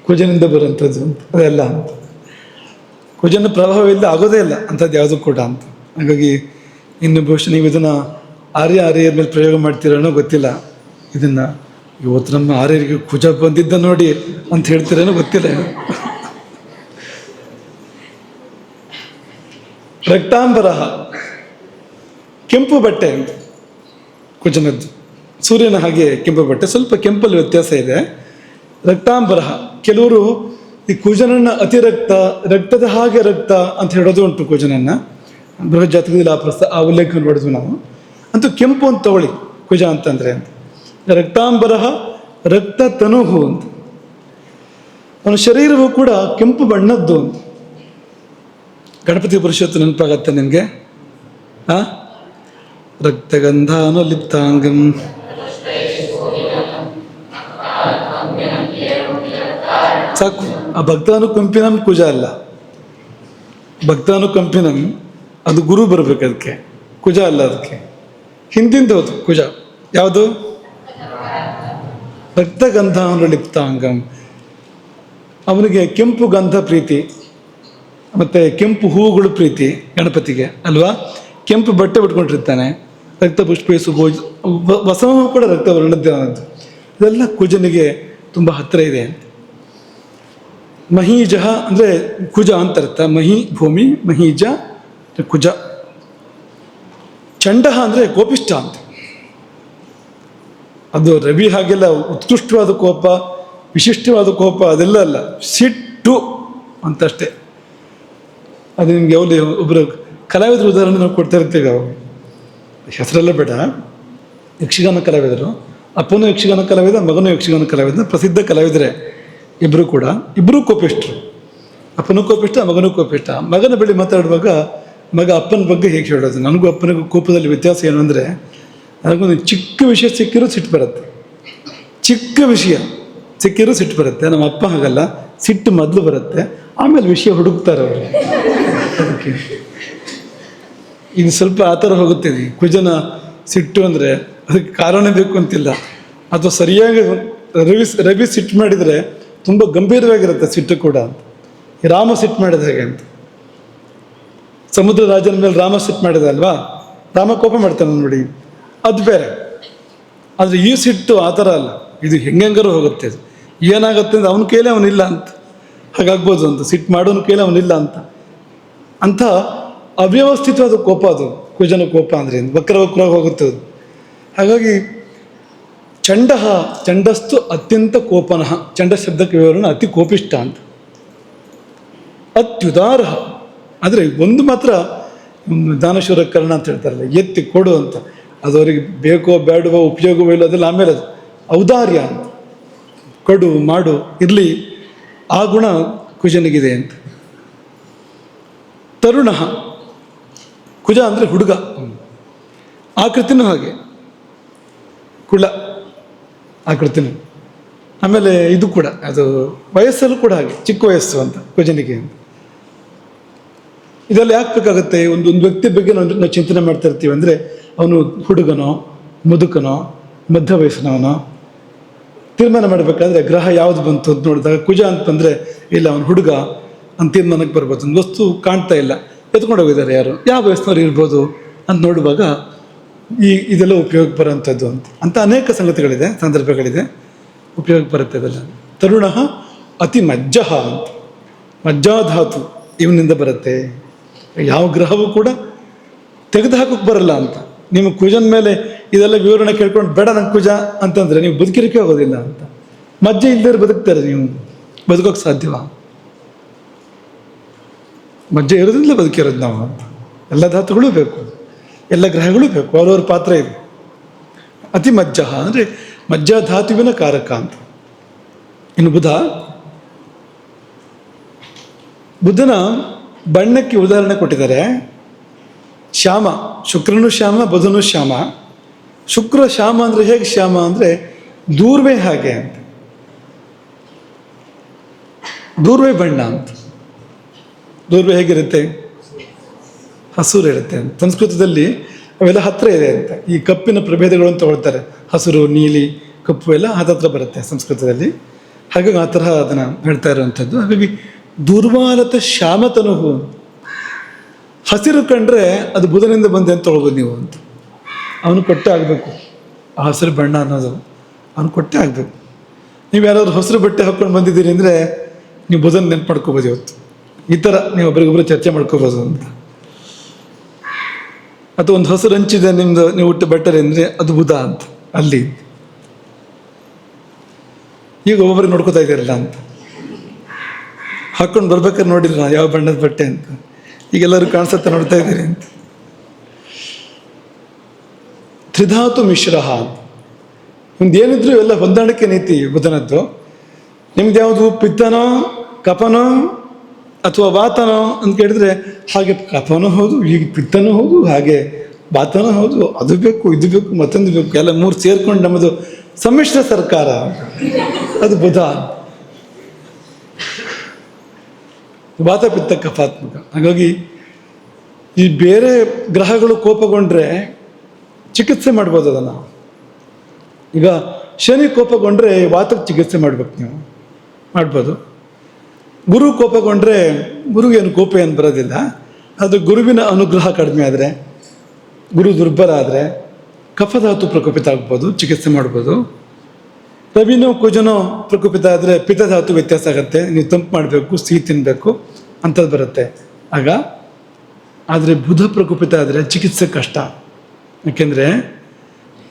S1: ಕುಜನಿಂದ ಬರುವಂಥದ್ದು ಅಂತ, ಅದೆಲ್ಲ ಅಂತ. ಕುಜನ ಪ್ರಭಾವ ಇಲ್ಲ ಆಗೋದೇ ಇಲ್ಲ ಅಂಥದ್ದು ಯಾವುದು ಕೂಡ ಅಂತ. ಹಾಗಾಗಿ ಇನ್ನು ಬಹುಶಃ ನೀವು ಇದನ್ನು ಆರ್ಯರ ಮೇಲೆ ಪ್ರಯೋಗ ಮಾಡ್ತೀರೇನೋ ಗೊತ್ತಿಲ್ಲ. ಇದನ್ನು ಇವತ್ತು ನಮ್ಮ ಆರ್ಯರಿಗೆ ಕುಜ ಬಂದಿದ್ದ ನೋಡಿ ಅಂತ ಹೇಳ್ತೀರೇನೋ ಗೊತ್ತಿಲ್ಲ. ರಕ್ತಾಂಬರ ಕೆಂಪು ಬಟ್ಟೆ ಅಂತ ಕುಜನದ್ದು. ಸೂರ್ಯನ ಹಾಗೆ ಕೆಂಪು ಬಟ್ಟೆ, ಸ್ವಲ್ಪ ಕೆಂಪಲ್ಲಿ ವ್ಯತ್ಯಾಸ ಇದೆ. ರಕ್ತಾಂಬರ, ಕೆಲವರು ಈ ಕುಜನನ್ನ ಅತಿರಕ್ತ, ರಕ್ತದ ಹಾಗೆ ರಕ್ತ ಅಂತ ಹೇಳೋದು ಉಂಟು ಕುಜನನ್ನ. ಬೃಹತ್ ಜಾತಕದಲ್ಲಿ ಆ ಉಲ್ಲೇಖ ನೋಡಿದ್ವಿ ನಾವು. ಅಂತೂ ಕೆಂಪು ಅಂತ ತಗೊಳ್ಳಿ ಕುಜ ಅಂತಂದ್ರೆ ಅಂತ. ರಕ್ತಾಂಬರ ರಕ್ತ ತನುಹು ಅಂತ. ಅವನ ಶರೀರವು ಕೂಡ ಕೆಂಪು ಬಣ್ಣದ್ದು ಅಂತ. ಗಣಪತಿ ಪುರುಷತ್ತು ನೆನಪಾಗತ್ತೆ ನಿನಗೆ? ರಕ್ತಗಂಧಾನುಲಿಪ್ತಾಂಗಂ ಸಾಕು. ಆ ಭಕ್ತಾನುಕಂಪಿನಂ ಕುಜ ಅಲ್ಲ, ಭಕ್ತಾನುಕಂಪಿನಂ ಅದು ಗುರು ಬರಬೇಕು ಅದಕ್ಕೆ, ಕುಜ ಅಲ್ಲ ಅದಕ್ಕೆ. ಹಿಂದಿಂದ ಹೌದು ಕುಜ. ಯಾವುದು? ರಕ್ತಗಂಧಾನುಲಿಪ್ತಾಂಗಂ. ಅವನಿಗೆ ಕೆಂಪು ಗಂಧ ಪ್ರೀತಿ, ಮತ್ತು ಕೆಂಪು ಹೂವುಗಳು ಪ್ರೀತಿ ಗಣಪತಿಗೆ ಅಲ್ವಾ. ಕೆಂಪು ಬಟ್ಟೆ ಉಟ್ಕೊಂಡಿರ್ತಾನೆ, ರಕ್ತ ಪುಷ್ಪೇಸು ವಸವೂ ಕೂಡ ರಕ್ತ ವರ್ಣದ್ದೇ ಅನ್ನೋದು. ಇದೆಲ್ಲ ಕುಜನಿಗೆ ತುಂಬ ಹತ್ತಿರ ಇದೆ. ಮಹೀಜ ಅಂದರೆ ಕುಜ ಅಂತ ಅರ್ಥ. ಮಹಿ ಭೂಮಿ, ಮಹೀಜ ಕುಜ. ಚಂಡ ಅಂದರೆ ಕೋಪಿಷ್ಠ ಅಂತ. ಅದು ರವಿ ಹಾಗೆಲ್ಲ ಉತ್ಕೃಷ್ಟವಾದ ಕೋಪ, ವಿಶಿಷ್ಟವಾದ ಕೋಪ ಅದೆಲ್ಲ ಅಲ್ಲ, ಸಿಟ್ಟು ಅಂತಷ್ಟೇ. ಅದು ನಿಮ್ಗೆ ಯಾವುದು ಒಬ್ಬರು ಕಲಾವಿದರು ಉದಾಹರಣೆ ನಾವು ಕೊಡ್ತಾ ಇರ್ತೀವಿ. ಅವಾಗ ಹೆಸರೆಲ್ಲ ಬೇಡ. ಯಕ್ಷಗಾನ ಕಲಾವಿದರು, ಅಪ್ಪನೂ ಯಕ್ಷಗಾನ ಕಲಾವಿದ, ಮಗನೂ ಯಕ್ಷಗಾನ ಕಲಾವಿದ, ಪ್ರಸಿದ್ಧ ಕಲಾವಿದರೇ ಇಬ್ಬರು ಕೂಡ. ಇಬ್ಬರೂ ಕೋಪಿಷ್ಟ್ರು. ಅಪ್ಪನೂ ಕೋಪಿಷ್ಟ, ಮಗನೂ ಕೋಪಿಷ್ಟ. ಮಗನ ಬಳಿ ಮಾತಾಡುವಾಗ ಮಗ ಅಪ್ಪನ ಬಗ್ಗೆ ಹೇಗೆ ಹೇಳೋದು, ನನಗೂ ಅಪ್ಪನಿಗೂ ಕೋಪದಲ್ಲಿ ವ್ಯತ್ಯಾಸ ಏನು ಅಂದರೆ, ನನಗೊಂದು ಚಿಕ್ಕ ವಿಷಯ ಸಿಕ್ಕಿರೂ ಸಿಟ್ಟು ಬರುತ್ತೆ. ಚಿಕ್ಕ ವಿಷಯ ಸಿಕ್ಕಿರೂ ಸಿಟ್ಟು ಬರುತ್ತೆ. ನಮ್ಮ ಅಪ್ಪ ಹಾಗಲ್ಲ, ಸಿಟ್ಟು ಮೊದಲು ಬರುತ್ತೆ, ಆಮೇಲೆ ವಿಷಯ ಹುಡುಕ್ತಾರೆ ಅವರು. ಅದಕ್ಕೆ ಇದು ಸ್ವಲ್ಪ ಆ ಥರ ಹೋಗುತ್ತೇನೆ. ಕುಜನ ಸಿಟ್ಟು ಅಂದರೆ ಅದಕ್ಕೆ ಕಾರಣ ಬೇಕು ಅಂತಿಲ್ಲ, ಅಥವಾ ಸರಿಯಾಗಿ ರವಿ ಸಿಟ್ಟು ಮಾಡಿದರೆ ತುಂಬ ಗಂಭೀರವಾಗಿರುತ್ತೆ ಸಿಟ್ಟು ಕೂಡ ಅಂತ. ರಾಮ ಸಿಟ್ಟು ಮಾಡಿದ ಹಾಗೆ ಅಂತ. ಸಮುದ್ರ ರಾಜನ ಮೇಲೆ ರಾಮ ಸಿಟ್ಟು ಮಾಡಿದ ಅಲ್ವಾ, ರಾಮ ಕೋಪ ಮಾಡ್ತಾನೆ ನೋಡಿ, ಅದು ಬೇರೆ. ಆದರೆ ಈ ಸಿಟ್ಟು ಆ ಥರ ಅಲ್ಲ, ಇದು ಹೆಂಗಾರು ಹೋಗುತ್ತೆ. ಅದು ಏನಾಗುತ್ತೆ ಅಂದರೆ ಅವನ ಕೈಲೇ ಅವನಿಲ್ಲ ಅಂತ, ಹಾಗಾಗ್ಬೋದು ಅಂತ. ಸಿಟ್ಟು ಮಾಡೋನ ಕೈಲೇ ಅವನಿಲ್ಲ ಅಂತ ಅವ್ಯವಸ್ಥಿತವಾದ ಕೋಪ ಅದು ಕುಜನ ಕೋಪ ಅಂದರೆ ವಕ್ರವಾಗಿ ಹೋಗುತ್ತೆ ಅದು. ಹಾಗಾಗಿ ಚಂಡಸ್ತು ಅತ್ಯಂತ ಕೋಪನಃ, ಚಂಡ ಶಬ್ದಕ್ಕೆ ವಿವರಣೆ ಅತಿ ಕೋಪಿಷ್ಟ ಅಂತ. ಅತ್ಯುದಾರ ಆದರೆ ಒಂದು ಮಾತ್ರ ದಾನಶೂರ ಕರ್ಣ ಅಂತ ಹೇಳ್ತಾರಲ್ಲ, ಎತ್ತಿ ಕೊಡು ಅಂತ. ಅದು ಅವರಿಗೆ ಬೇಕೋ ಬೇಡವೋ ಉಪಯೋಗವೋ ಇಲ್ಲ, ಅದೆಲ್ಲ ಆಮೇಲೆ ಅದು ಔದಾರ್ಯ ಅಂತ. ಕೊಡು ಮಾಡು ಇರಲಿ, ಆ ಗುಣ ಕುಜನಿಗಿದೆ ಅಂತ. ತರುಣ, ಕುಜ ಅಂದರೆ ಹುಡುಗ, ಆಕೃತಿನೂ ಹಾಗೆ, ಕುಳ ಆಕೃತಿನೂ. ಆಮೇಲೆ ಇದು ಕೂಡ ಅದು ವಯಸ್ಸಲ್ಲೂ ಕೂಡ ಹಾಗೆ, ಚಿಕ್ಕ ವಯಸ್ಸು ಅಂತ ಕುಜನಿಗೆ ಅಂತ. ಇದೆಲ್ಲ ಯಾಕೆ ಬೇಕಾಗುತ್ತೆ? ಒಂದು ವ್ಯಕ್ತಿ ಬಗ್ಗೆ ನಾವು ಚಿಂತನೆ ಮಾಡ್ತಾ ಇರ್ತೀವಿ ಅಂದರೆ, ಅವನು ಹುಡುಗನೋ ಮುದುಕನೋ ಮಧ್ಯ ವಯಸ್ಸಿನವನೋ ತೀರ್ಮಾನ ಮಾಡಬೇಕಾದ್ರೆ ಗ್ರಹ ಯಾವುದು ಬಂತು ಅಂತ ನೋಡಿದಾಗ ಕುಜ ಅಂತಂದರೆ ಇಲ್ಲ ಅವನು ಹುಡುಗ ಅಂತ ತೀರ್ಮಾನಕ್ಕೆ ಬರ್ಬೋದು. ಒಂದು ವಸ್ತು ಕಾಣ್ತಾ ಇಲ್ಲ, ಎತ್ಕೊಂಡು ಹೋಗಿದ್ದಾರೆ ಯಾರು, ಯಾವ ವಯಸ್ಸಿನವ್ರು ಇರ್ಬೋದು ಅಂತ ನೋಡುವಾಗ ಇದೆಲ್ಲ ಉಪಯೋಗ ಬರೋಂಥದ್ದು ಅಂತ ಅನೇಕ ಸಂಗತಿಗಳಿದೆ, ಸಂದರ್ಭಗಳಿದೆ, ಉಪಯೋಗ ಬರುತ್ತೆ ಇದೆಲ್ಲ. ತರುಣ ಅತಿ ಮಜ್ಜಃ ಅಂತ, ಮಜ್ಜಾಧಾತು ಇವನಿಂದ ಬರುತ್ತೆ. ಯಾವ ಗ್ರಹವೂ ಕೂಡ ತೆಗೆದು ಹಾಕೋಕ್ಕೆ ಬರಲ್ಲ ಅಂತ. ನಿಮ್ಮ ಕುಜನ ಮೇಲೆ ಇದೆಲ್ಲ ವಿವರಣೆ ಕೇಳ್ಕೊಂಡು ಬೇಡ ನಂಗೆ ಕುಜ ಅಂತಂದರೆ ನೀವು ಬದುಕಿರಿಕೆ ಆಗೋದಿಲ್ಲ ಅಂತ. ಮಜ್ಜೆ ಇಲ್ಲದೆ ಬದುಕ್ತಾರೆ, ನೀವು ಬದುಕೋಕ್ಕೆ ಸಾಧ್ಯವ? ಮಜ್ಜೆ ಇರೋದ್ರಿಂದ ಬದುಕಿರೋದು ನಾವು ಅಂತ. ಎಲ್ಲ ಧಾತುಗಳು ಬೇಕು, ಎಲ್ಲ ಗ್ರಹಗಳು ಬೇಕು, ಅವ್ರವ್ರ ಪಾತ್ರ ಇದೆ. ಅತಿ ಮಜ್ಜ ಅಂದರೆ ಮಜ್ಜಾಧಾತುವಿನ ಕಾರಕ ಅಂತ. ಇನ್ನು ಬುಧನ ಬಣ್ಣಕ್ಕೆ ಉದಾಹರಣೆ ಕೊಟ್ಟಿದ್ದಾರೆ. ಶ್ಯಾಮ, ಶುಕ್ರನು ಶ್ಯಾಮ, ಬುಧನು ಶ್ಯಾಮ. ಶುಕ್ರ ಶ್ಯಾಮ ಅಂದರೆ ಹೇಗೆ ಶ್ಯಾಮ ಅಂದರೆ ದೂರ್ವೆ ಹಾಗೆ ಅಂತ, ದೂರ್ವೆ ಬಣ್ಣ ಅಂತ. ದೂರ್ವೆ ಹೇಗಿರುತ್ತೆ? ಹಸುರು ಇರುತ್ತೆ ಅಂತ. ಸಂಸ್ಕೃತದಲ್ಲಿ ಅವೆಲ್ಲ ಹತ್ತಿರ ಇದೆ ಅಂತ. ಈ ಕಪ್ಪಿನ ಪ್ರಭೇದಗಳು ಅಂತ ತಗೊಳ್ತಾರೆ, ಹಸಿರು, ನೀಲಿ, ಕಪ್ಪು ಎಲ್ಲ ಹತ್ತತ್ರ ಬರುತ್ತೆ ಸಂಸ್ಕೃತದಲ್ಲಿ. ಹಾಗಾಗಿ ಆ ತರಹ ಅದನ್ನು ಹೇಳ್ತಾ ಇರುವಂಥದ್ದು. ಹಾಗಾಗಿ ದುರ್ವಾಲತ ಶ್ಯಾಮತನುಹು, ಹಸಿರು ಕಂಡ್ರೆ ಅದು ಬುಧನಿಂದ ಬಂದೆ ಅಂತ ತೊಗೊಳ್ಬೋದು ನೀವು ಅಂತ. ಅವನು ಕೊಟ್ಟೆ ಆಗಬೇಕು, ಆ ಹಸಿರು ಬಣ್ಣ ಅನ್ನೋದು ಅವನು ಕೊಟ್ಟೆ ಆಗಬೇಕು. ನೀವು ಯಾರಾದ್ರು ಹಸಿರು ಬಟ್ಟೆ ಹಾಕ್ಕೊಂಡು ಬಂದಿದ್ದೀರಿ ಅಂದರೆ ನೀವು ಬುಧನ ನೆನ್ಪು ಮಾಡ್ಕೋಬೋದು ಇವತ್ತು. ಈ ಥರ ನೀವು ಒಬ್ರಿಗೊಬ್ರು ಚರ್ಚೆ ಮಾಡ್ಕೋಬೋದು ಅಂತ. ಅಥವಾ ಒಂದು ಹಸಿರು ಹಂಚಿದೆ ನಿಮ್ಮದು, ನೀವು ಹುಟ್ಟು ಬಟ್ಟರೆ ಅಂದರೆ ಅದು ಬುಧ ಅಂತ ಅಲ್ಲಿ. ಈಗ ಒಬ್ಬೊಬ್ಬರಿಗೆ ನೋಡ್ಕೋತಾ ಇದ್ದೀರಲ್ಲ ಅಂತ, ಹಾಕ್ಕೊಂಡು ಬರ್ಬೇಕಾದ್ರೆ ನೋಡಿದ್ರ ಯಾವ ಬಣ್ಣದ ಬಟ್ಟೆ ಅಂತ. ಈಗೆಲ್ಲರೂ ಕಾಣಿಸುತ್ತೆ, ನೋಡ್ತಾ ಇದ್ದೀರಿ ಅಂತ. ತ್ರಿಧಾತು ಮಿಶ್ರ ಅಂತ. ನಿಮ್ದು ಏನಿದ್ರು ಎಲ್ಲ ಹೊಂದಾಣಿಕೆ ನೀತಿ ಬುಧನದ್ದು. ನಿಮ್ದು ಯಾವುದು ಪಿತ್ತನೋ ಕಫನೋ ಅಥವಾ ವಾತನೋ ಅಂತ ಕೇಳಿದ್ರೆ, ಹಾಗೆ ಕಫನೂ ಹೌದು, ಈಗ ಪಿತ್ತನೂ ಹೌದು, ಹಾಗೆ ವಾತನೂ ಹೌದು, ಅದು ಬೇಕು ಇದು ಬೇಕು ಮತ್ತೊಂದು ಬೇಕು, ಎಲ್ಲ ಮೂರು ಸೇರ್ಕೊಂಡು ನಮ್ಮದು ಸಮ್ಮಿಶ್ರ ಸರ್ಕಾರ, ಅದು ಬುಧ. ವಾತ ಪಿತ್ತ ಕಫಾತ್ಮಕ. ಹಾಗಾಗಿ ಈ ಬೇರೆ ಗ್ರಹಗಳು ಕೋಪಗೊಂಡ್ರೆ ಚಿಕಿತ್ಸೆ ಮಾಡ್ಬೋದು ಅದನ್ನು. ಈಗ ಶನಿ ಕೋಪಗೊಂಡ್ರೆ ವಾತಕ್ಕೆ ಚಿಕಿತ್ಸೆ ಮಾಡ್ಬೇಕು, ನೀವು ಮಾಡ್ಬೋದು. ಗುರು ಕೋಪಗೊಂಡ್ರೆ ಗುರುಗೇನು ಕೋಪ ಏನು ಬರೋದಿಲ್ಲ, ಅದು ಗುರುವಿನ ಅನುಗ್ರಹ ಕಡಿಮೆ ಆದರೆ, ಗುರು ದುರ್ಬಲ ಆದರೆ ಕಫಧಾತು ಪ್ರಕೋಪಿತ ಆಗ್ಬೋದು, ಚಿಕಿತ್ಸೆ ಮಾಡ್ಬೋದು. ರವಿನೋ ಕುಜನೋ ಪ್ರಕೋಪಿತ ಆದರೆ ಪಿತ್ತಧಾತು ವ್ಯತ್ಯಾಸ ಆಗುತ್ತೆ, ನೀವು ತಂಪು ಮಾಡಬೇಕು, ಸಿಹಿ ತಿನ್ನಬೇಕು ಅಂಥದ್ದು ಬರುತ್ತೆ ಆಗ. ಆದರೆ ಬುಧ ಪ್ರಕೋಪಿತ ಆದರೆ ಚಿಕಿತ್ಸೆ ಕಷ್ಟ. ಯಾಕೆಂದರೆ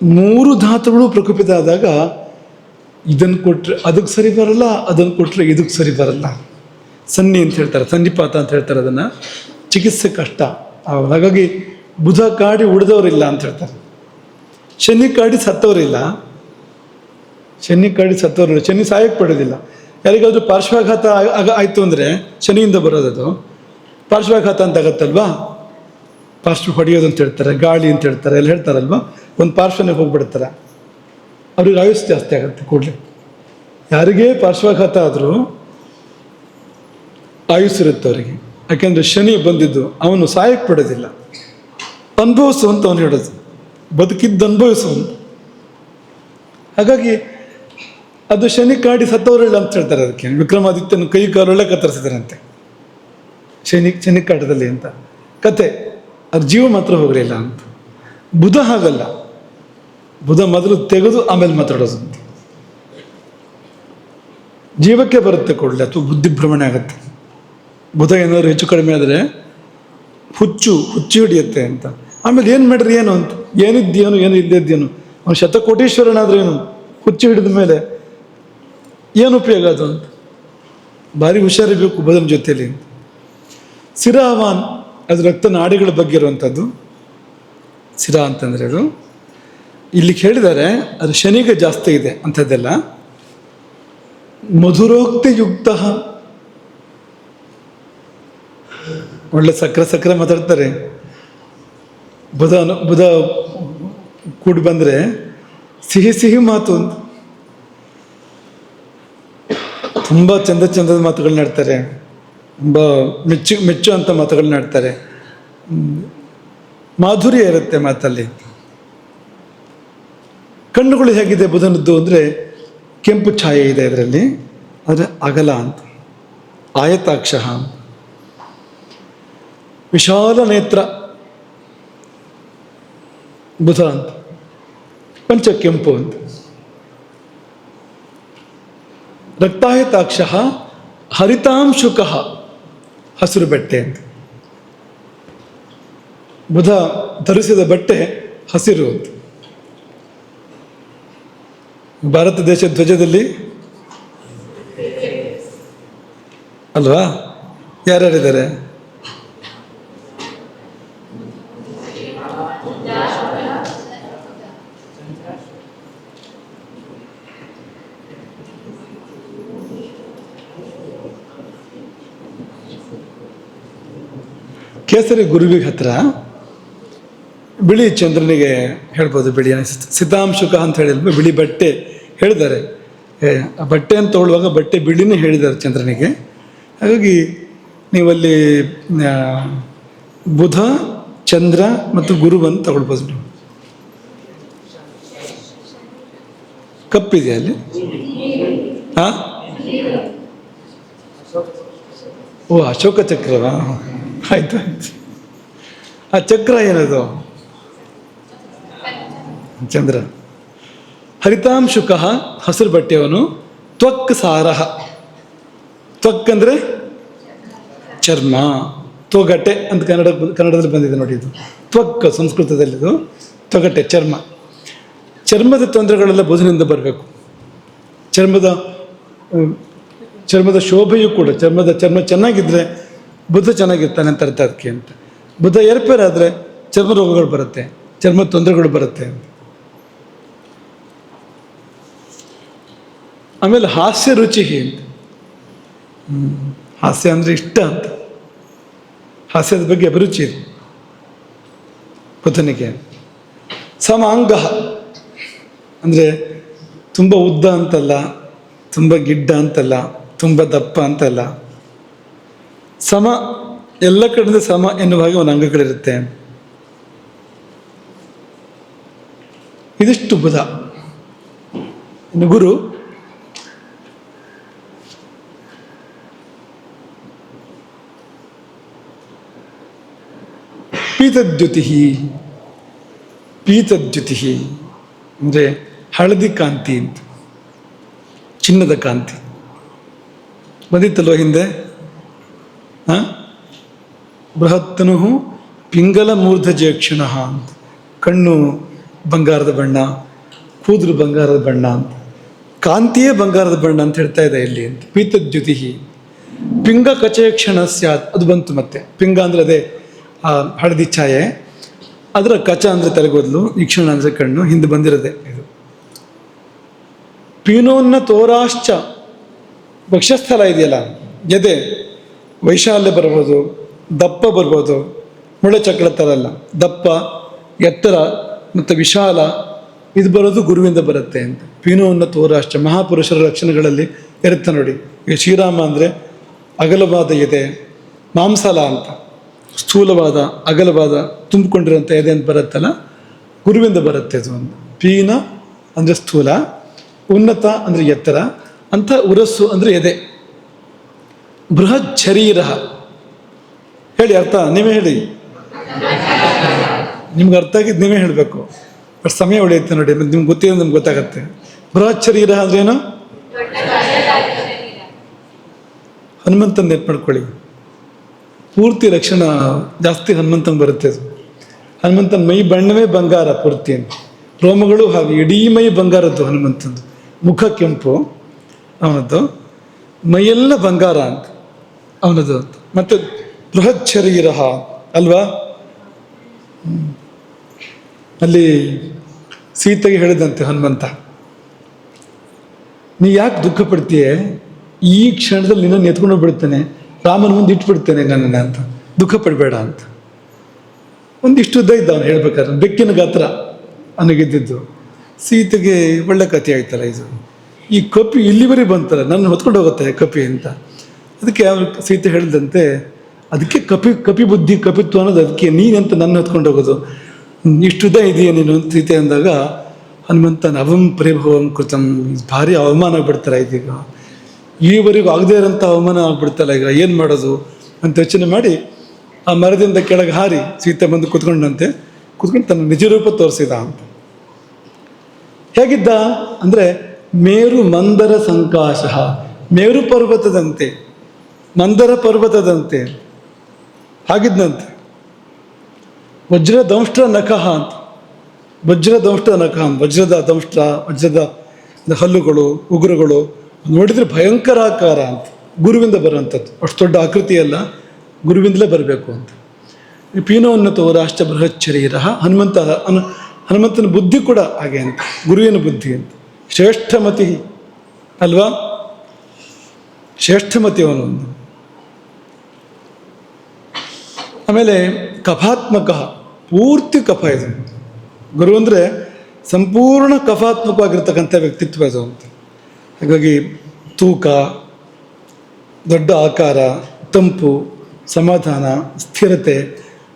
S1: ಮೂರು ಧಾತುಗಳು ಪ್ರಕುಪಿತ ಆದಾಗ ಇದನ್ನು ಕೊಟ್ಟರೆ ಅದಕ್ಕೆ ಸರಿ ಬರಲ್ಲ, ಅದನ್ನು ಕೊಟ್ಟರೆ ಇದಕ್ಕೆ ಸರಿ ಬರಲ್ಲ. ಸನ್ನಿ ಅಂತ ಹೇಳ್ತಾರೆ, ಸನ್ನಿಪಾತ ಅಂತ ಹೇಳ್ತಾರೆ. ಅದನ್ನು ಚಿಕಿತ್ಸೆ ಕಷ್ಟ. ಹಾಗಾಗಿ ಬುಧ ಕಾಡಿ ಉಳಿದವರಿಲ್ಲ ಅಂತ ಹೇಳ್ತಾರೆ. ಶನಿ ಕಾಡಿ ಸತ್ತವರಿಲ್ಲ, ಶನಿ ಕಾಡಿ ಸತ್ತವರಿಲ್ಲ, ಶನಿ ಸಾಯಕ್ಕೆ ಪಡೋದಿಲ್ಲ. ಯಾರಿಗಾದ್ರೂ ಪಾರ್ಶ್ವಾಘಾತ ಆಯಿತು ಅಂದರೆ ಶನಿಯಿಂದ ಬರೋದದು. ಪಾರ್ಶ್ವಾಘಾತ ಅಂತ ಆಗತ್ತಲ್ವಾ, ಪಾರ್ಶ್ವ ಹೊಡೆಯೋದು ಅಂತ ಹೇಳ್ತಾರೆ, ಗಾಳಿ ಅಂತ ಹೇಳ್ತಾರೆ, ಎಲ್ಲ ಹೇಳ್ತಾರಲ್ವ. ಒಂದು ಪಾರ್ಶ್ವನೇ ಹೋಗ್ಬಿಡ್ತಾರೆ, ಅವ್ರಿಗೆ ಆಯುಷ್ ಜಾಸ್ತಿ ಆಗುತ್ತೆ ಕೂಡಲೇ. ಯಾರಿಗೇ ಪಾರ್ಶ್ವಾಘಾತ ಆದರೂ ಆಯುಸ್ ಇರುತ್ತೆ ಅವರಿಗೆ. ಯಾಕೆಂದರೆ ಶನಿ ಬಂದಿದ್ದು ಅವನು ಸಾಯಕ್ಕೆ ಬಿಡೋದಿಲ್ಲ, ಅನುಭವಿಸು ಅಂತ ಅವನು ಹೇಳೋದು, ಬದುಕಿದ್ದು ಅನುಭವಿಸು ಅಂತ. ಹಾಗಾಗಿ ಅದು ಶನಿ ಕಾಡಿ ಸತ್ತವರಿಲ್ಲ ಅಂತ ಹೇಳ್ತಾರೆ. ಅದಕ್ಕೆ ವಿಕ್ರಮಾದಿತ್ಯನ ಕೈ ಕಾಲೊಳ್ಳೆ ಕತ್ತರಿಸಿದಾರಂತೆ ಶನಿ ಕಾಟದಲ್ಲಿ ಅಂತ ಕತೆ. ಅದು ಜೀವ ಮಾತ್ರ ಹೋಗಲಿಲ್ಲ ಅಂತ. ಬುಧ ಹಾಗಲ್ಲ, ಬುಧ ಮೊದಲು ತೆಗೆದು ಆಮೇಲೆ ಮಾತಾಡೋದು ಅಂತ. ಜೀವಕ್ಕೆ ಬರುತ್ತೆ ಕೂಡಲೇ, ಅಥವಾ ಬುದ್ಧಿಭ್ರಮಣೆ ಆಗುತ್ತೆ. ಬುಧ ಏನಾದ್ರು ಹೆಚ್ಚು ಕಡಿಮೆ ಆದರೆ ಹುಚ್ಚು ಹಿಡಿಯುತ್ತೆ ಅಂತ. ಆಮೇಲೆ ಏನು ಮಾಡ್ರಿ ಏನು ಅಂತ, ಏನಿದ್ದೇನು ಏನು ಇಲ್ಲದ್ದೇನು, ಅವನು ಶತಕೋಟೀಶ್ವರನಾದ್ರೂ ಏನು, ಹುಚ್ಚು ಹಿಡಿದ ಮೇಲೆ ಏನು ಉಪಯೋಗ ಅದು ಅಂತ. ಭಾರಿ ಹುಷಾರಿರಬೇಕು ಬುಧನ ಜೊತೆಯಲ್ಲಿ. ಸಿರಾವಾನ್ ಅದು ರಕ್ತ ನಾಡಿಗಳ ಬಗ್ಗೆ ಇರುವಂಥದ್ದು. ಸಿರಾ ಅಂತಂದರೆ ಅದು ಇಲ್ಲಿ ಹೇಳಿದ್ದಾರೆ, ಅದು ಶನಿಗೆ ಜಾಸ್ತಿ ಇದೆ ಅಂಥದ್ದೆಲ್ಲ. ಮಧುರೋಕ್ತಿಯುಕ್ತ, ಒಳ್ಳೆ ಸಕ್ಕರೆ ಮಾತಾಡ್ತಾರೆ. ಬುಧ ಕೂಡಿ ಬಂದರೆ ಸಿಹಿ ಮಾತು ಅಂತ. ತುಂಬ ಚಂದದ ಮಾತುಗಳನ್ನ ಆಡ್ತಾರೆ, ತುಂಬ ಮೆಚ್ಚು ಅಂತ ಮಾತುಗಳನ್ನ ಆಡ್ತಾರೆ. ಮಾಧುರ್ಯ ಇರುತ್ತೆ ಮಾತಲ್ಲಿ. ಕಣ್ಣುಗಳು ಹೇಗಿದೆ ಬುಧನದ್ದು ಅಂದರೆ ಕೆಂಪು ಛಾಯೆ ಇದೆ ಇದರಲ್ಲಿ, ಆದರೆ ಅಗಲ ಅಂತ, ಆಯತಾಕ್ಷ ಅಂತ. ವಿಶಾಲ ನೇತ್ರ ಬುಧ ಅಂತ, ಕೊಂಚ ಕೆಂಪು ಅಂತ. ರಕ್ತಾಯತಾಕ್ಷ ಹರಿತಾಂಶುಕ, ಹಸಿರು ಬಟ್ಟೆ ಅಂತ. ಬುಧ ಧರಿಸಿದ ಬಟ್ಟೆ ಹಸಿರು ಅಂತ. ಭಾರತ ದೇಶ ಧ್ವಜದಲ್ಲಿ ಅಲ್ವಾ, ಯಾರ್ಯಾರಿದ್ದಾರೆ? ಕೇಸರಿ ಗುರುವಿಗೆ ಹತ್ರ ಬಿಳಿ ಚಂದ್ರನಿಗೆ ಹೇಳ್ಬೋದು, ಬಿಳಿ ಸಿತಾಂಶುಕ ಅಂತ ಹೇಳಿಲ್ವ, ಬಿಳಿ ಬಟ್ಟೆ ಹೇಳಿದ್ದಾರೆ. ಆ ಬಟ್ಟೆ ಅಂತ ತೊಗೊಳ್ಳುವಾಗ ಬಟ್ಟೆ ಬಿಳಿನೇ ಹೇಳಿದ್ದಾರೆ ಚಂದ್ರನಿಗೆ. ಹಾಗಾಗಿ ನೀವಲ್ಲಿ ಬುಧ, ಚಂದ್ರ ಮತ್ತು ಗುರುವನ್ನು ತಗೊಳ್ಬೋದು ನೀವು. ಕಪ್ಪಿದೆ ಅಲ್ಲಿ. ಹಾಂ, ಓ ಅಶೋಕ ಚಕ್ರವಾ? ಆಯ್ತು. ಆ ಚಕ್ರ ಏನದು? ಚಂದ್ರ. ಹರಿತಾಂಶುಕ, ಹಸಿರು ಬಟ್ಟೆಯವನು. ತ್ವಕ್ ಸಾರಹ, ತ್ವಕ್ ಅಂದರೆ ಚರ್ಮ. ತೊಗಟೆ ಅಂತ ಕನ್ನಡದಲ್ಲಿ ಬಂದಿದೆ ನೋಡಿ. ಇದು ತ್ವಕ್ ಸಂಸ್ಕೃತದಲ್ಲಿದು, ತೊಗಟೆ ಚರ್ಮ. ಚರ್ಮದ ತೊಂದರೆಗಳೆಲ್ಲ ಬುಧನಿಂದ ಬರಬೇಕು. ಚರ್ಮದ ಶೋಭೆಯೂ ಕೂಡ, ಚರ್ಮ ಚೆನ್ನಾಗಿದ್ದರೆ ಬುಧ ಚೆನ್ನಾಗಿರ್ತಾನೆ ಅಂತ ಅರ್ಥ ಅದಕ್ಕೆ ಅಂತ. ಬುಧ ಏರ್ಪೇರಾದರೆ ಚರ್ಮ ರೋಗಗಳು ಬರುತ್ತೆ, ಚರ್ಮ ತೊಂದರೆಗಳು ಬರುತ್ತೆ ಅಂತ. ಆಮೇಲೆ ಹಾಸ್ಯ ರುಚಿ ಅಂತ. ಹಾಸ್ಯ ಅಂದರೆ ಇಷ್ಟ ಅಂತ, ಹಾಸ್ಯದ ಬಗ್ಗೆ ಅಭಿರುಚಿ ಇದೆ ಬುಧನಿಗೆ. ಸಮಾಂಗ ಅಂದರೆ ತುಂಬ ಉದ್ದ ಅಂತಲ್ಲ, ತುಂಬ ಗಿಡ್ಡ ಅಂತಲ್ಲ, ತುಂಬ ದಪ್ಪ ಅಂತಲ್ಲ, ಸಮ, ಎಲ್ಲ ಕಡೆಯಿಂದ ಸಮ ಎನ್ನುವ ಹಾಗೆ ಒಂದು ಅಂಗಗಳಿರುತ್ತೆ. ಇದಿಷ್ಟು ಬುಧ. ಇನ್ನು ಗುರು ಪೀತದ್ಯುತಿ. ಅಂದರೆ ಹಳದಿ ಕಾಂತಿ ಅಂತ, ಚಿನ್ನದ ಕಾಂತಿ ಬಂದಿತ್ತಲ್ವ ಹಿಂದೆ. ಬೃಹತ್ತನು ಪಿಂಗಲ ಮೂರ್ಧಜೇಕ್ಷಣ ಅಂತ, ಕಣ್ಣು ಬಂಗಾರದ ಬಣ್ಣ, ಕೂದಲು ಬಂಗಾರದ ಬಣ್ಣ ಅಂತ, ಕಾಂತಿಯೇ ಬಂಗಾರದ ಬಣ್ಣ ಅಂತ ಹೇಳ್ತಾ ಇದೆ ಇಲ್ಲಿ ಅಂತ. ಪೀತದ್ಯುತಿ ಪಿಂಗ ಕಚೇಕ್ಷಣ ಸ್ಯಾತ್, ಅದು ಬಂತು ಮತ್ತೆ. ಪಿಂಗ ಅಂದರೆ ಅದೇ ಹಳದಿ ಛಾಯೆ, ಅದರ ಕಚ ಅಂದರೆ ತಲೆಗೋದ್ಲು, ಈಕ್ಷಣ ಅಂದರೆ ಕಣ್ಣು, ಹಿಂದೆ ಬಂದಿರದೆ ಇದು. ಪೀನೋನ್ನ ತೋರಾಶ್ಚ, ವಕ್ಷಸ್ಥಲ ಇದೆಯಲ್ಲ ಎದೆ, ವೈಶಾಲ್ಯ ಬರ್ಬೋದು, ದಪ್ಪ ಬರ್ಬೋದು, ಮುಳೆಚಕ್ರ ಥರ ಅಲ್ಲ, ದಪ್ಪ ಎತ್ತರ ಮತ್ತು ವಿಶಾಲ, ಇದು ಬರೋದು ಗುರುವಿಂದ ಬರುತ್ತೆ ಅಂತ. ಪೀನೋನ್ನ ತೋರಾಶ್ಚ, ಮಹಾಪುರುಷರ ಲಕ್ಷಣಗಳಲ್ಲಿ ಇರುತ್ತೆ ನೋಡಿ. ಈಗ ಶ್ರೀರಾಮ ಅಂದರೆ ಅಗಲವಾದ ಎದೆ, ಮಾಂಸಲ ಅಂತ, ಸ್ಥೂಲವಾದ ಅಗಲವಾದ ತುಂಬಿಕೊಂಡಿರೋಂಥ ಎದೆ ಅಂತ ಬರುತ್ತಲ್ಲ, ಗುರುವಿಂದ ಬರುತ್ತೆ ಅದು ಒಂದು. ಪೀನ ಅಂದರೆ ಸ್ಥೂಲ, ಉನ್ನತ ಅಂದರೆ ಎತ್ತರ ಅಂತ, ಉರಸ್ಸು ಅಂದರೆ ಎದೆ. ಬೃಹತ್ ಶರೀರ, ಹೇಳಿ ಅರ್ಥ, ನೀವೇ ಹೇಳಿ, ನಿಮ್ಗೆ ಅರ್ಥ ಆಗಿದ್ದು ನೀವೇ ಹೇಳಬೇಕು. ಬಟ್ ಸಮಯ ಉಳಿಯುತ್ತೆ ನೋಡಿ, ಮತ್ತು ನಿಮ್ಗೆ ಗೊತ್ತಿರೋ ನಿಮ್ಗೆ ಗೊತ್ತಾಗತ್ತೆ. ಬೃಹತ್ ಶರೀರ ಅಂದ್ರೇನು? ಹನುಮಂತನ ನೆಟ್ ಮಾಡ್ಕೊಳ್ಳಿ, ಪೂರ್ತಿ ಲಕ್ಷಣ ಜಾಸ್ತಿ ಹನುಮಂತನ ಬರುತ್ತೆ ಅದು. ಹನುಮಂತನ ಮೈ ಬಣ್ಣವೇ ಬಂಗಾರ ಪೂರ್ತಿ ಅಂತ, ರೋಮಗಳು ಹಾಗೆ ಇಡೀ ಮೈ ಬಂಗಾರದ್ದು ಹನುಮಂತಂದು. ಮುಖ ಕೆಂಪು ಅವನದ್ದು, ಮೈಯೆಲ್ಲ ಬಂಗಾರ ಅಂತ ಅವನದು ಅಂತ. ಮತ್ತು ಬೃಹತ್ ಶರೀರ ಅಲ್ವಾ. ಅಲ್ಲಿ ಸೀತೆಗೆ ಹೇಳಿದಂತೆ ಹನುಮಂತ, ನೀ ಯಾಕೆ ದುಃಖ ಪಡ್ತೀಯ, ಈ ಕ್ಷಣದಲ್ಲಿ ನಿನ್ನನ್ನು ಎತ್ಕೊಂಡು ಬಿಡ್ತೇನೆ, ರಾಮನ ಮುಂದೆ ಇಟ್ಬಿಡ್ತೇನೆ ನನ್ನನ್ನು ಅಂತ, ದುಃಖ ಪಡಬೇಡ ಅಂತ. ಒಂದಿಷ್ಟು ಉದ್ದ ಇದ್ದ ಅವನು ಹೇಳ್ಬೇಕಾದ್ರೆ, ಬೆಕ್ಕಿನ ಗಾತ್ರ ಅವನಿಗಿದ್ದಿದ್ದು. ಸೀತೆಗೆ ಒಳ್ಳೆ ಕಥೆ ಆಯ್ತಲ್ಲ ಇದು, ಈ ಕಪಿ ಇಲ್ಲಿವರೆಗೆ ಬಂತಲ್ಲ, ನನ್ನ ಹೊತ್ಕೊಂಡು ಹೋಗುತ್ತೆ ಕಪಿ ಅಂತ. ಅದಕ್ಕೆ ಅವ್ರು ಸೀತೆ ಹೇಳಿದಂತೆ, ಅದಕ್ಕೆ ಕಪಿ ಬುದ್ಧಿ ಕಪಿತ್ವ ಅನ್ನೋದು ಅದಕ್ಕೆ, ನೀನಂತ ನನ್ನ ಹೊತ್ಕೊಂಡು ಹೋಗೋದು, ಇಷ್ಟುದ್ದ ಇದೆಯಾ ನೀನು ಅಂತ ಸೀತೆ ಅಂದಾಗ, ಹನುಮಂತನ ಅವಂ ಪರಿಭವಂ ಕೃತಂ, ಭಾರಿ ಅವಮಾನ ಆಗ್ಬಿಡ್ತಾರೆ ಇದೀಗ, ಈವರೆಗೂ ಆಗದೇ ಇರೋಂಥ ಅವಮಾನ ಆಗ್ಬಿಡ್ತಲ್ಲ ಈಗ, ಏನು ಮಾಡೋದು ಅಂತ ಯೋಚನೆ ಮಾಡಿ ಆ ಮರದಿಂದ ಕೆಳಗೆ ಹಾರಿ ಸೀತೆ ಬಂದು ಕೂತ್ಕೊಂಡಂತೆ, ಕೂತ್ಕೊಂಡು ತನ್ನ ನಿಜ ರೂಪ ತೋರಿಸಿದ ಅಂತ. ಹೇಗಿದ್ದ ಅಂದರೆ ಮೇರು ಮಂದರ ಸಂಕಾಶ, ಮೇರು ಪರ್ವತದಂತೆ, ಮಂದರ ಪರ್ವತದಂತೆ ಹಾಗಿದ್ದಂತೆ. ವಜ್ರದಂಷ್ಟ್ರ ನಖಃ ಅಂತ, ವಜ್ರದಂಷ್ಟ್ರ ನಖಃ, ವಜ್ರದ ದಂಷ್ಟ್ರ, ವಜ್ರದ ಹಲ್ಲುಗಳು, ಉಗುರುಗಳು ನೋಡಿದರೆ ಭಯಂಕರ ಆಕಾರ ಅಂತ, ಗುರುವಿಂದ ಬರುವಂಥದ್ದು. ಅಷ್ಟು ದೊಡ್ಡ ಆಕೃತಿ ಅಲ್ಲ, ಗುರುವಿಂದಲೇ ಬರಬೇಕು ಅಂತ. ಪೀನೋನ್ನತೋ ರಾಷ್ಟ್ರ ಬೃಹತ್ ಶರೀರ, ಹನುಮಂತನ ಬುದ್ಧಿ ಕೂಡ ಹಾಗೆ ಅಂತ, ಗುರುವಿನ ಬುದ್ಧಿ ಅಂತ. ಶ್ರೇಷ್ಠಮತಿ ಅಲ್ವಾ, ಶ್ರೇಷ್ಠಮತಿ ಅವನು. ಆಮೇಲೆ ಕಫಾತ್ಮಕ, ಪೂರ್ತಿ ಕಫ ಇದು. ಗುರು ಅಂದರೆ ಸಂಪೂರ್ಣ ಕಫಾತ್ಮಕವಾಗಿರ್ತಕ್ಕಂಥ ವ್ಯಕ್ತಿತ್ವ ಇದು ಅಂತ. ಹಾಗಾಗಿ ತೂಕ, ದೊಡ್ಡ ಆಕಾರ, ತಂಪು, ಸಮಾಧಾನ, ಸ್ಥಿರತೆ,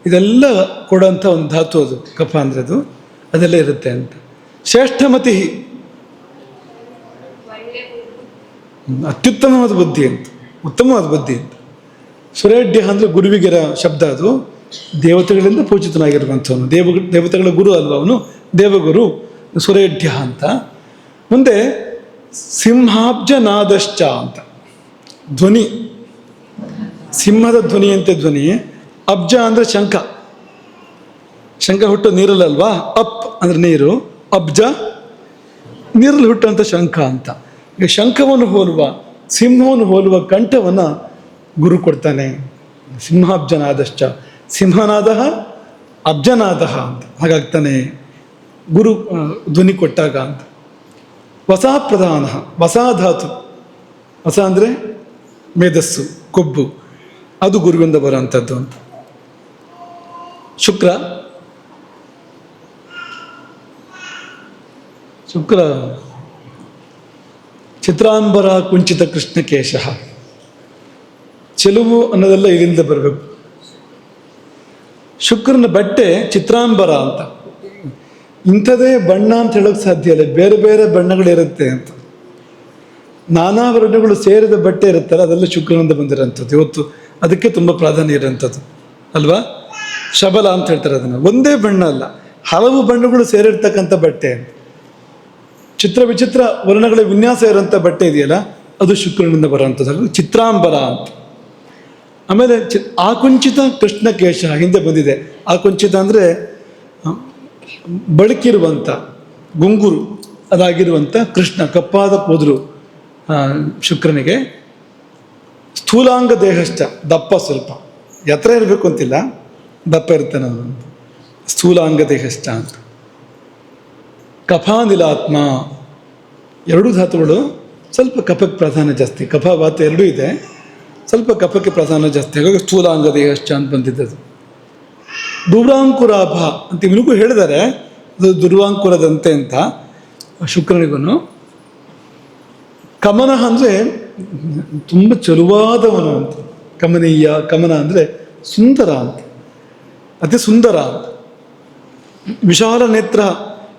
S1: ಇದೆಲ್ಲ ಕೊಡೋಂಥ ಒಂದು ಧಾತು ಅದು ಕಫ ಅಂದರೆ, ಅದು ಅದೆಲ್ಲ ಇರುತ್ತೆ ಅಂತ. ಶ್ರೇಷ್ಠಮತಿ, ಅತ್ಯುತ್ತಮವಾದ ಬುದ್ಧಿ ಅಂತ, ಉತ್ತಮವಾದ ಬುದ್ಧಿ ಅಂತ. ಸುರೇಢ್ಯ ಅಂದರೆ ಗುರುವಿಗೆರ ಶಬ್ದ, ಅದು ದೇವತೆಗಳಿಂದ ಪೂಜಿತನಾಗಿರುವಂಥವನು, ದೇವತೆಗಳ ಗುರು ಅಲ್ವ ಅವನು, ದೇವಗುರು ಸುರೇಢ್ಯ ಅಂತ. ಮುಂದೆ ಸಿಂಹಾಬ್ಜನಾದಶ್ಚ ಅಂತ, ಧ್ವನಿ, ಸಿಂಹದ ಧ್ವನಿಯಂತೆ ಧ್ವನಿ. ಅಬ್ಜ ಅಂದರೆ ಶಂಖ, ಶಂಖ ಹುಟ್ಟೋ ನೀರಲ್ಲಲ್ವಾ, ಅಪ್ ಅಂದರೆ ನೀರು, ಅಬ್ಜ ನೀರಲ್ಲಿ ಹುಟ್ಟುವಂಥ ಶಂಖ ಅಂತ. ಈಗ ಶಂಖವನ್ನು ಹೋಲುವ, ಸಿಂಹವನ್ನು ಹೋಲುವ ಕಂಠವನ್ನು ಗುರು ಕೊಡ್ತಾನೆ. ಸಿಂಹಾಬ್ಜನಾದಶ್ಚ, ಸಿಂಹನಾದ ಅಬ್ಜನಾದ ಅಂತ ಹಾಗಾಗ್ತಾನೆ ಗುರು ಧ್ವನಿ ಕೊಟ್ಟಾಗ ಅಂತ. ವಸಾ ಪ್ರಧಾನ, ವಸಾಧಾತು, ವಸ ಅಂದರೆ ಮೇಧಸ್ಸು, ಕೊಬ್ಬು, ಅದು ಗುರುವಿಂದ ಬರುವಂಥದ್ದು ಅಂತ. ಶುಕ್ರ ಚಿತ್ರಾಂಬರ ಕುಂಚಿತ ಕೃಷ್ಣಕೇಶ, ಚೆಲುವು ಅನ್ನೋದೆಲ್ಲ ಇಲ್ಲಿಂದ ಬರಬೇಕು. ಶುಕ್ರನ ಬಟ್ಟೆ ಚಿತ್ರಾಂಬರ ಅಂತ, ಇಂಥದೇ ಬಣ್ಣ ಅಂತ ಹೇಳೋಕ್ಕೆ ಸಾಧ್ಯ ಇಲ್ಲ, ಬೇರೆ ಬೇರೆ ಬಣ್ಣಗಳಿರುತ್ತೆ ಅಂತ. ನಾನಾ ವರ್ಣಗಳು ಸೇರಿದ ಬಟ್ಟೆ ಇರುತ್ತಲ್ಲ, ಅದೆಲ್ಲ ಶುಕ್ರನಿಂದ ಬಂದಿರೋಂಥದ್ದು. ಇವತ್ತು ಅದಕ್ಕೆ ತುಂಬ ಪ್ರಾಧಾನ್ಯ ಇರೋಂಥದ್ದು ಅಲ್ವಾ. ಶಬಲ ಅಂತ ಹೇಳ್ತಾರೆ ಅದನ್ನು. ಒಂದೇ ಬಣ್ಣ ಅಲ್ಲ, ಹಲವು ಬಣ್ಣಗಳು ಸೇರಿರ್ತಕ್ಕಂಥ ಬಟ್ಟೆ ಅಂತ. ಚಿತ್ರ ವಿಚಿತ್ರ ವರ್ಣಗಳ ವಿನ್ಯಾಸ ಇರೋಂಥ ಬಟ್ಟೆ ಇದೆಯಲ್ಲ, ಅದು ಶುಕ್ರನಿಂದ ಬರೋವಂಥದ್ದು, ಚಿತ್ರಾಂಬರ ಅಂತ. ಆಮೇಲೆ ಆಕುಂಚಿತ ಕೃಷ್ಣಕೇಶ ಹಿಂದೆ ಬಂದಿದೆ. ಆಕುಂಚಿತ ಅಂದರೆ ಬಳುಕಿರುವಂಥ ಗುಂಗುರು ಅದಾಗಿರುವಂಥ ಕೃಷ್ಣ ಕಪ್ಪಾದ ಕೂದಲು ಶುಕ್ರನಿಗೆ. ಸ್ಥೂಲಾಂಗ ದೇಹಶ್ಚ, ದಪ್ಪ ಸ್ವಲ್ಪ, ಎತ್ತರ ಇರಬೇಕು ಅಂತಿಲ್ಲ, ದಪ್ಪ ಇರ್ತಾನೆ ಅವನು. ಸ್ಥೂಲಾಂಗ ದೇಹಶ್ಚ ಅಂತ. ಕಫಾನಿಲಾತ್ಮ, ಎರಡೂ ಧಾತುಗಳು ಸ್ವಲ್ಪ ಕಫಕ್ಕೆ ಪ್ರಾಧಾನ್ಯ ಜಾಸ್ತಿ. ಕಫ ವಾತ ಎರಡೂ ಇದೆ, ಸ್ವಲ್ಪ ಕಫಕ್ಕೆ ಪ್ರಾಧಾನ್ಯ ಜಾಸ್ತಿ. ಹಾಗಾಗಿ ಸ್ಥೂಲಾಂಗ ದೇಹಶ್ಚ ಅಂತ ಬಂದಿದ್ದದು. ದುರ್ವಾಂಕುರಾಭ ಅಂತ ಇವನಿಗೂ ಹೇಳಿದ್ದಾರೆ, ಅದು ದುರ್ವಾಂಕುರದಂತೆ ಅಂತ ಶುಕ್ರನಿಗೂ. ಕಮನ ಅಂದರೆ ತುಂಬ ಚಲುವಾದವನು ಅಂತ. ಕಮನೀಯ, ಕಮನ ಅಂದರೆ ಸುಂದರ ಅಂತ, ಅತಿ ಸುಂದರ ಅಂತ. ವಿಶಾಲ ನೇತ್ರ,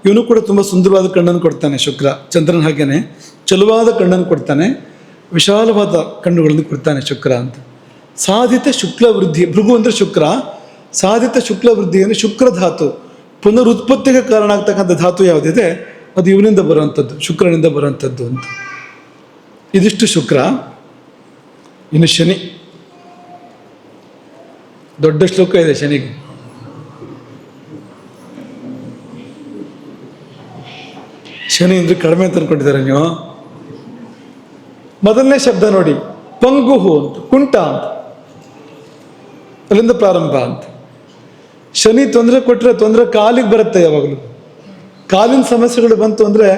S1: ಇವನು ಕೂಡ ತುಂಬ ಸುಂದರವಾದ ಕಣ್ಣನ್ನು ಕೊಡ್ತಾನೆ ಶುಕ್ರ. ಚಂದ್ರನ ಹಾಗೇನೆ ಚಲುವಾದ ಕಣ್ಣನ್ನು ಕೊಡ್ತಾನೆ, ವಿಶಾಲವಾದ ಕಣ್ಣುಗಳನ್ನು ಕೊಡ್ತಾನೆ ಶುಕ್ರ ಅಂತ. ಸಾಧಿತ ಶುಕ್ಲ ವೃದ್ಧಿ, ಭೃಗು ಅಂದರೆ ಶುಕ್ರ. ಸಾಧಿತ ಶುಕ್ಲ ವೃದ್ಧಿ ಅಂದರೆ ಶುಕ್ರ ಧಾತು ಪುನರುತ್ಪತ್ತಿಗೆ ಕಾರಣ ಆಗ್ತಕ್ಕಂಥ ಧಾತು ಯಾವುದಿದೆ ಅದು ಇವನಿಂದ ಬರುವಂಥದ್ದು, ಶುಕ್ರನಿಂದ ಬರುವಂಥದ್ದು ಅಂತ. ಇದಿಷ್ಟು ಶುಕ್ರ. ಇನ್ನು ಶನಿ, ದೊಡ್ಡ ಶ್ಲೋಕ ಇದೆ ಶನಿಗೆ. ಶನಿ ಅಂದರೆ ಕಡಿಮೆ ಅಂತ ಅನ್ಕೊಂಡಿದ್ದಾರೆ ನೀವು. ಮೊದಲನೇ ಶಬ್ದ ನೋಡಿ, ಪಂಗುಹು ಅಂತ, ಕುಂಟ ಅಂತ, ಅಲ್ಲಿಂದ ಪ್ರಾರಂಭ ಅಂತ. ಶನಿ ತೊಂದರೆ ಕೊಟ್ಟರೆ ತೊಂದರೆ ಕಾಲಿಗೆ ಬರುತ್ತೆ. ಯಾವಾಗಲೂ ಕಾಲಿನ ಸಮಸ್ಯೆಗಳು ಬಂತು ಅಂದರೆ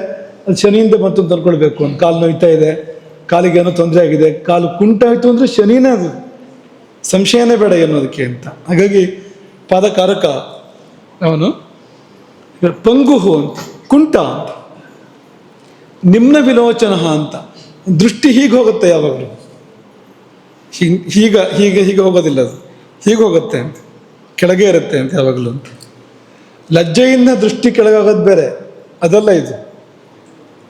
S1: ಅದು ಶನಿಯಿಂದ ಬಂತು ಅಂತ ಅಂದ್ಕೊಳ್ಬೇಕು. ಒಂದು ಕಾಲು ನೋಯ್ತಾ ಇದೆ, ಕಾಲಿಗೆ ಏನೋ ತೊಂದರೆ ಆಗಿದೆ, ಕಾಲು ಕುಂಟ ಆಯಿತು ಅಂದರೆ ಶನಿನೇ, ಅದು ಸಂಶಯನೇ ಬೇಡ ಅನ್ನೋದಕ್ಕೆ ಅಂತ. ಹಾಗಾಗಿ ಪಾದಕಾರಕ ಅವನು. ಪಂಗುಹು ಅಂತ, ಕುಂಟ ಅಂತ. ನಿಮ್ನ ವಿಲೋಚನ ಅಂತ, ದೃಷ್ಟಿ ಹೀಗೆ ಹೋಗುತ್ತೆ ಯಾವಾಗಲೂ, ಹೀಗೆ ಹೋಗೋದಿಲ್ಲ, ಅದು ಹೀಗೆ ಹೋಗುತ್ತೆ ಅಂತ, ಕೆಳಗೆ ಇರುತ್ತೆ ಅಂತ ಯಾವಾಗಲೂ ಅಂತ. ಲಜ್ಜೆಯಿಂದ ದೃಷ್ಟಿ ಕೆಳಗಾಗೋದು ಬೇರೆ, ಅದಲ್ಲ ಇದು.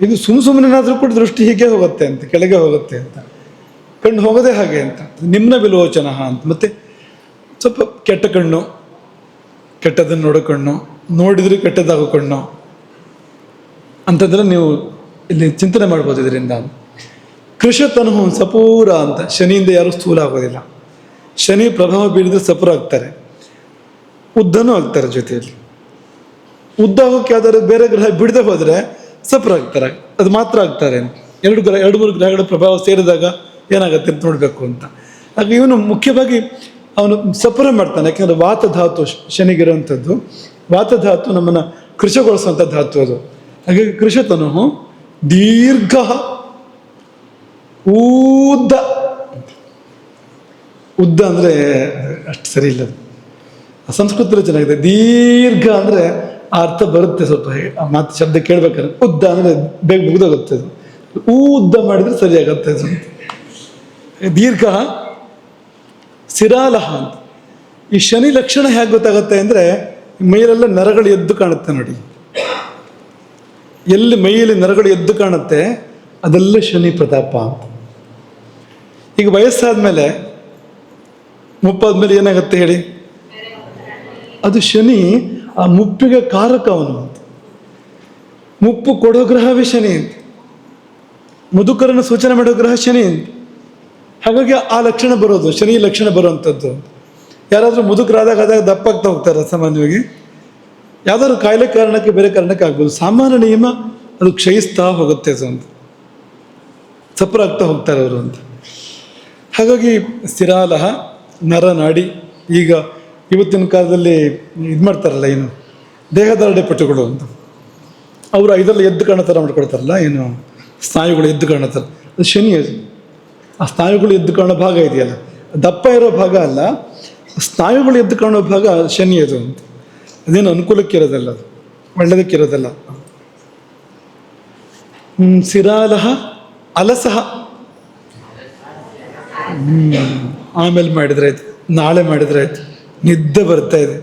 S1: ಇದು ಸುಮ್ಮನೆನಾದರೂ ಕೂಡ ದೃಷ್ಟಿ ಹೀಗೆ ಹೋಗುತ್ತೆ ಅಂತ, ಕೆಳಗೆ ಹೋಗುತ್ತೆ ಅಂತ, ಕಣ್ಣು ಹೋಗೋದೇ ಹಾಗೆ ಅಂತ. ನಿಮ್ನ ವಿಲೋಚನ ಅಂತ. ಮತ್ತು ಸ್ವಲ್ಪ ಕೆಟ್ಟ ಕಣ್ಣು, ಕೆಟ್ಟದನ್ನು ನೋಡೋ ಕಣ್ಣು, ನೋಡಿದ್ರೆ ಕೆಟ್ಟದಾಗೋ ಕಣ್ಣು ಅಂತಂದ್ರೆ ನೀವು ಇಲ್ಲಿ ಚಿಂತನೆ ಮಾಡ್ಬೋದು ಇದರಿಂದ. ಕೃಷತನು ಸಪೂರ ಅಂತ, ಶನಿಯಿಂದ ಯಾರೂ ಸ್ಥೂಲ ಆಗೋದಿಲ್ಲ. ಶನಿ ಪ್ರಭಾವ ಬೀಳಿದ್ರೆ ಸಪೂರ ಆಗ್ತಾರೆ, ಉದ್ದನೂ ಆಗ್ತಾರೆ. ಜೊತೆಯಲ್ಲಿ ಉದ್ದ ಹೋಗಕ್ಕೆ ಯಾವ್ದಾದ್ರು ಬೇರೆ ಗ್ರಹ ಬಿಡದೆ ಹೋದರೆ ಸಪೂರ ಆಗ್ತಾರೆ, ಅದು ಮಾತ್ರ ಆಗ್ತಾರೆ. ಎರಡು ಮೂರು ಗ್ರಹಗಳ ಪ್ರಭಾವ ಸೇರಿದಾಗ ಏನಾಗುತ್ತೆ ಅಂತ ನೋಡಬೇಕು ಅಂತ. ಹಾಗೆ ಇವನು ಮುಖ್ಯವಾಗಿ ಅವನು ಸಪೂರ ಮಾಡ್ತಾನೆ. ಯಾಕೆಂದರೆ ವಾತಧಾತು ಶನಿಗಿರುವಂಥದ್ದು. ವಾತಧಾತು ನಮ್ಮನ್ನು ಕೃಶಗೊಳಿಸುವಂಥ ಧಾತು ಅದು. ಹಾಗಾಗಿ ಕೃಷತನು ದೀರ್ಘ, ಉದ್ದ. ಉದ್ದ ಅಂದರೆ ಅಷ್ಟು ಸರಿ ಇಲ್ಲ, ಸಂಸ್ಕೃತದಲ್ಲಿ ಚೆನ್ನಾಗಿದೆ. ದೀರ್ಘ ಅಂದರೆ ಆ ಅರ್ಥ ಬರುತ್ತೆ ಸ್ವಲ್ಪ, ಆ ಮಾತು ಶಬ್ದ ಕೇಳ್ಬೇಕಾದ್ರೆ. ಉದ್ದ ಅಂದರೆ ಬೇಗ ಮುಗಿದೋಗುತ್ತೆ ಅದು. ಉದ್ದ ಮಾಡಿದರೆ ಸರಿಯಾಗತ್ತೆ ಅದು. ದೀರ್ಘ ಸಿರಾಲಹ ಅಂತ. ಈ ಶನಿ ಲಕ್ಷಣ ಹೇಗೆ ಗೊತ್ತಾಗುತ್ತೆ ಅಂದರೆ, ಮೈಯಲ್ಲೆಲ್ಲ ನರಗಳು ಎದ್ದು ಕಾಣುತ್ತೆ ನೋಡಿ. ಎಲ್ಲಿ ಮೈಯಲ್ಲಿ ನರಗಳು ಎದ್ದು ಕಾಣುತ್ತೆ ಅದೆಲ್ಲ ಶನಿ ಪ್ರತಾಪ ಅಂತ. ಈಗ ವಯಸ್ಸಾದ್ಮೇಲೆ, ಮುಪ್ಪಾದ್ಮೇಲೆ ಏನಾಗುತ್ತೆ ಹೇಳಿ, ಅದು ಶನಿ ಆ ಮುಪ್ಪಿಗೆ ಕಾರಕ ಅವನು ಅಂತ. ಮುಪ್ಪು ಕೊಡೋ ಗ್ರಹವೇ ಶನಿ ಅಂತ, ಮುದುಕರನ್ನು ಸೂಚನೆ ಮಾಡೋ ಗ್ರಹ ಶನಿ ಅಂತ. ಹಾಗಾಗಿ ಆ ಲಕ್ಷಣ ಬರೋದು, ಶನಿ ಲಕ್ಷಣ ಬರುವಂಥದ್ದು. ಯಾರಾದರೂ ಮುದುಕರಾದಾಗ ದಪ್ಪಾಗ್ತಾ ಹೋಗ್ತಾರೆ ಸಾಮಾನ್ಯವಾಗಿ. ಯಾವ್ದಾದ್ರು ಕಾಯಿಲೆ ಕಾರಣಕ್ಕೆ ಬೇರೆ ಕಾರಣಕ್ಕೆ ಆಗ್ಬೋದು. ಸಾಮಾನ್ಯ ನಿಯಮ ಅದು ಕ್ಷಯಿಸ್ತಾ ಹೋಗುತ್ತೆ ಅದು ಅಂತ, ಸಪುರ ಆಗ್ತಾ ಹೋಗ್ತಾರೆ ಅವರು ಅಂತ. ಹಾಗಾಗಿ ಸ್ಥಿರಾಲಹ ನರನಾಡಿ. ಈಗ ಇವತ್ತಿನ ಕಾಲದಲ್ಲಿ ಇದು ಮಾಡ್ತಾರಲ್ಲ, ಏನು ದೇಹದಾರ್ಢ್ಯ ಪಟುಗಳು ಅಂತ, ಅವರು ಇದೆಲ್ಲ ಎದ್ದು ಕಾಣೋ ಥರ ಮಾಡ್ಕೊಳ್ತಾರಲ್ಲ, ಏನು ಸ್ನಾಯುಗಳು ಎದ್ದು ಕಾಣೋ ಥರ, ಅದು ಶನಿ. ಅದು ಆ ಸ್ನಾಯುಗಳು ಎದ್ದು ಕಾಣೋ ಭಾಗ ಇದೆಯಲ್ಲ, ದಪ್ಪ ಇರೋ ಭಾಗ ಅಲ್ಲ, ಸ್ನಾಯುಗಳು ಎದ್ದು ಕಾಣೋ ಭಾಗ ಶನಿ ಅದು ಅಂತ. ಅದೇನು ಅನುಕೂಲಕ್ಕಿರೋದಲ್ಲ, ಅದು ಒಳ್ಳೆದಕ್ಕಿರೋದಲ್ಲ. ಸಿರಾಲಹ ಅಲಸಹ. ಆಮೇಲೆ ಮಾಡಿದ್ರೆ ಆಯ್ತು, ನಾಳೆ ಮಾಡಿದ್ರೆ ಆಯ್ತು, ನಿದ್ದೆ ಬರ್ತಾ ಇದೆ,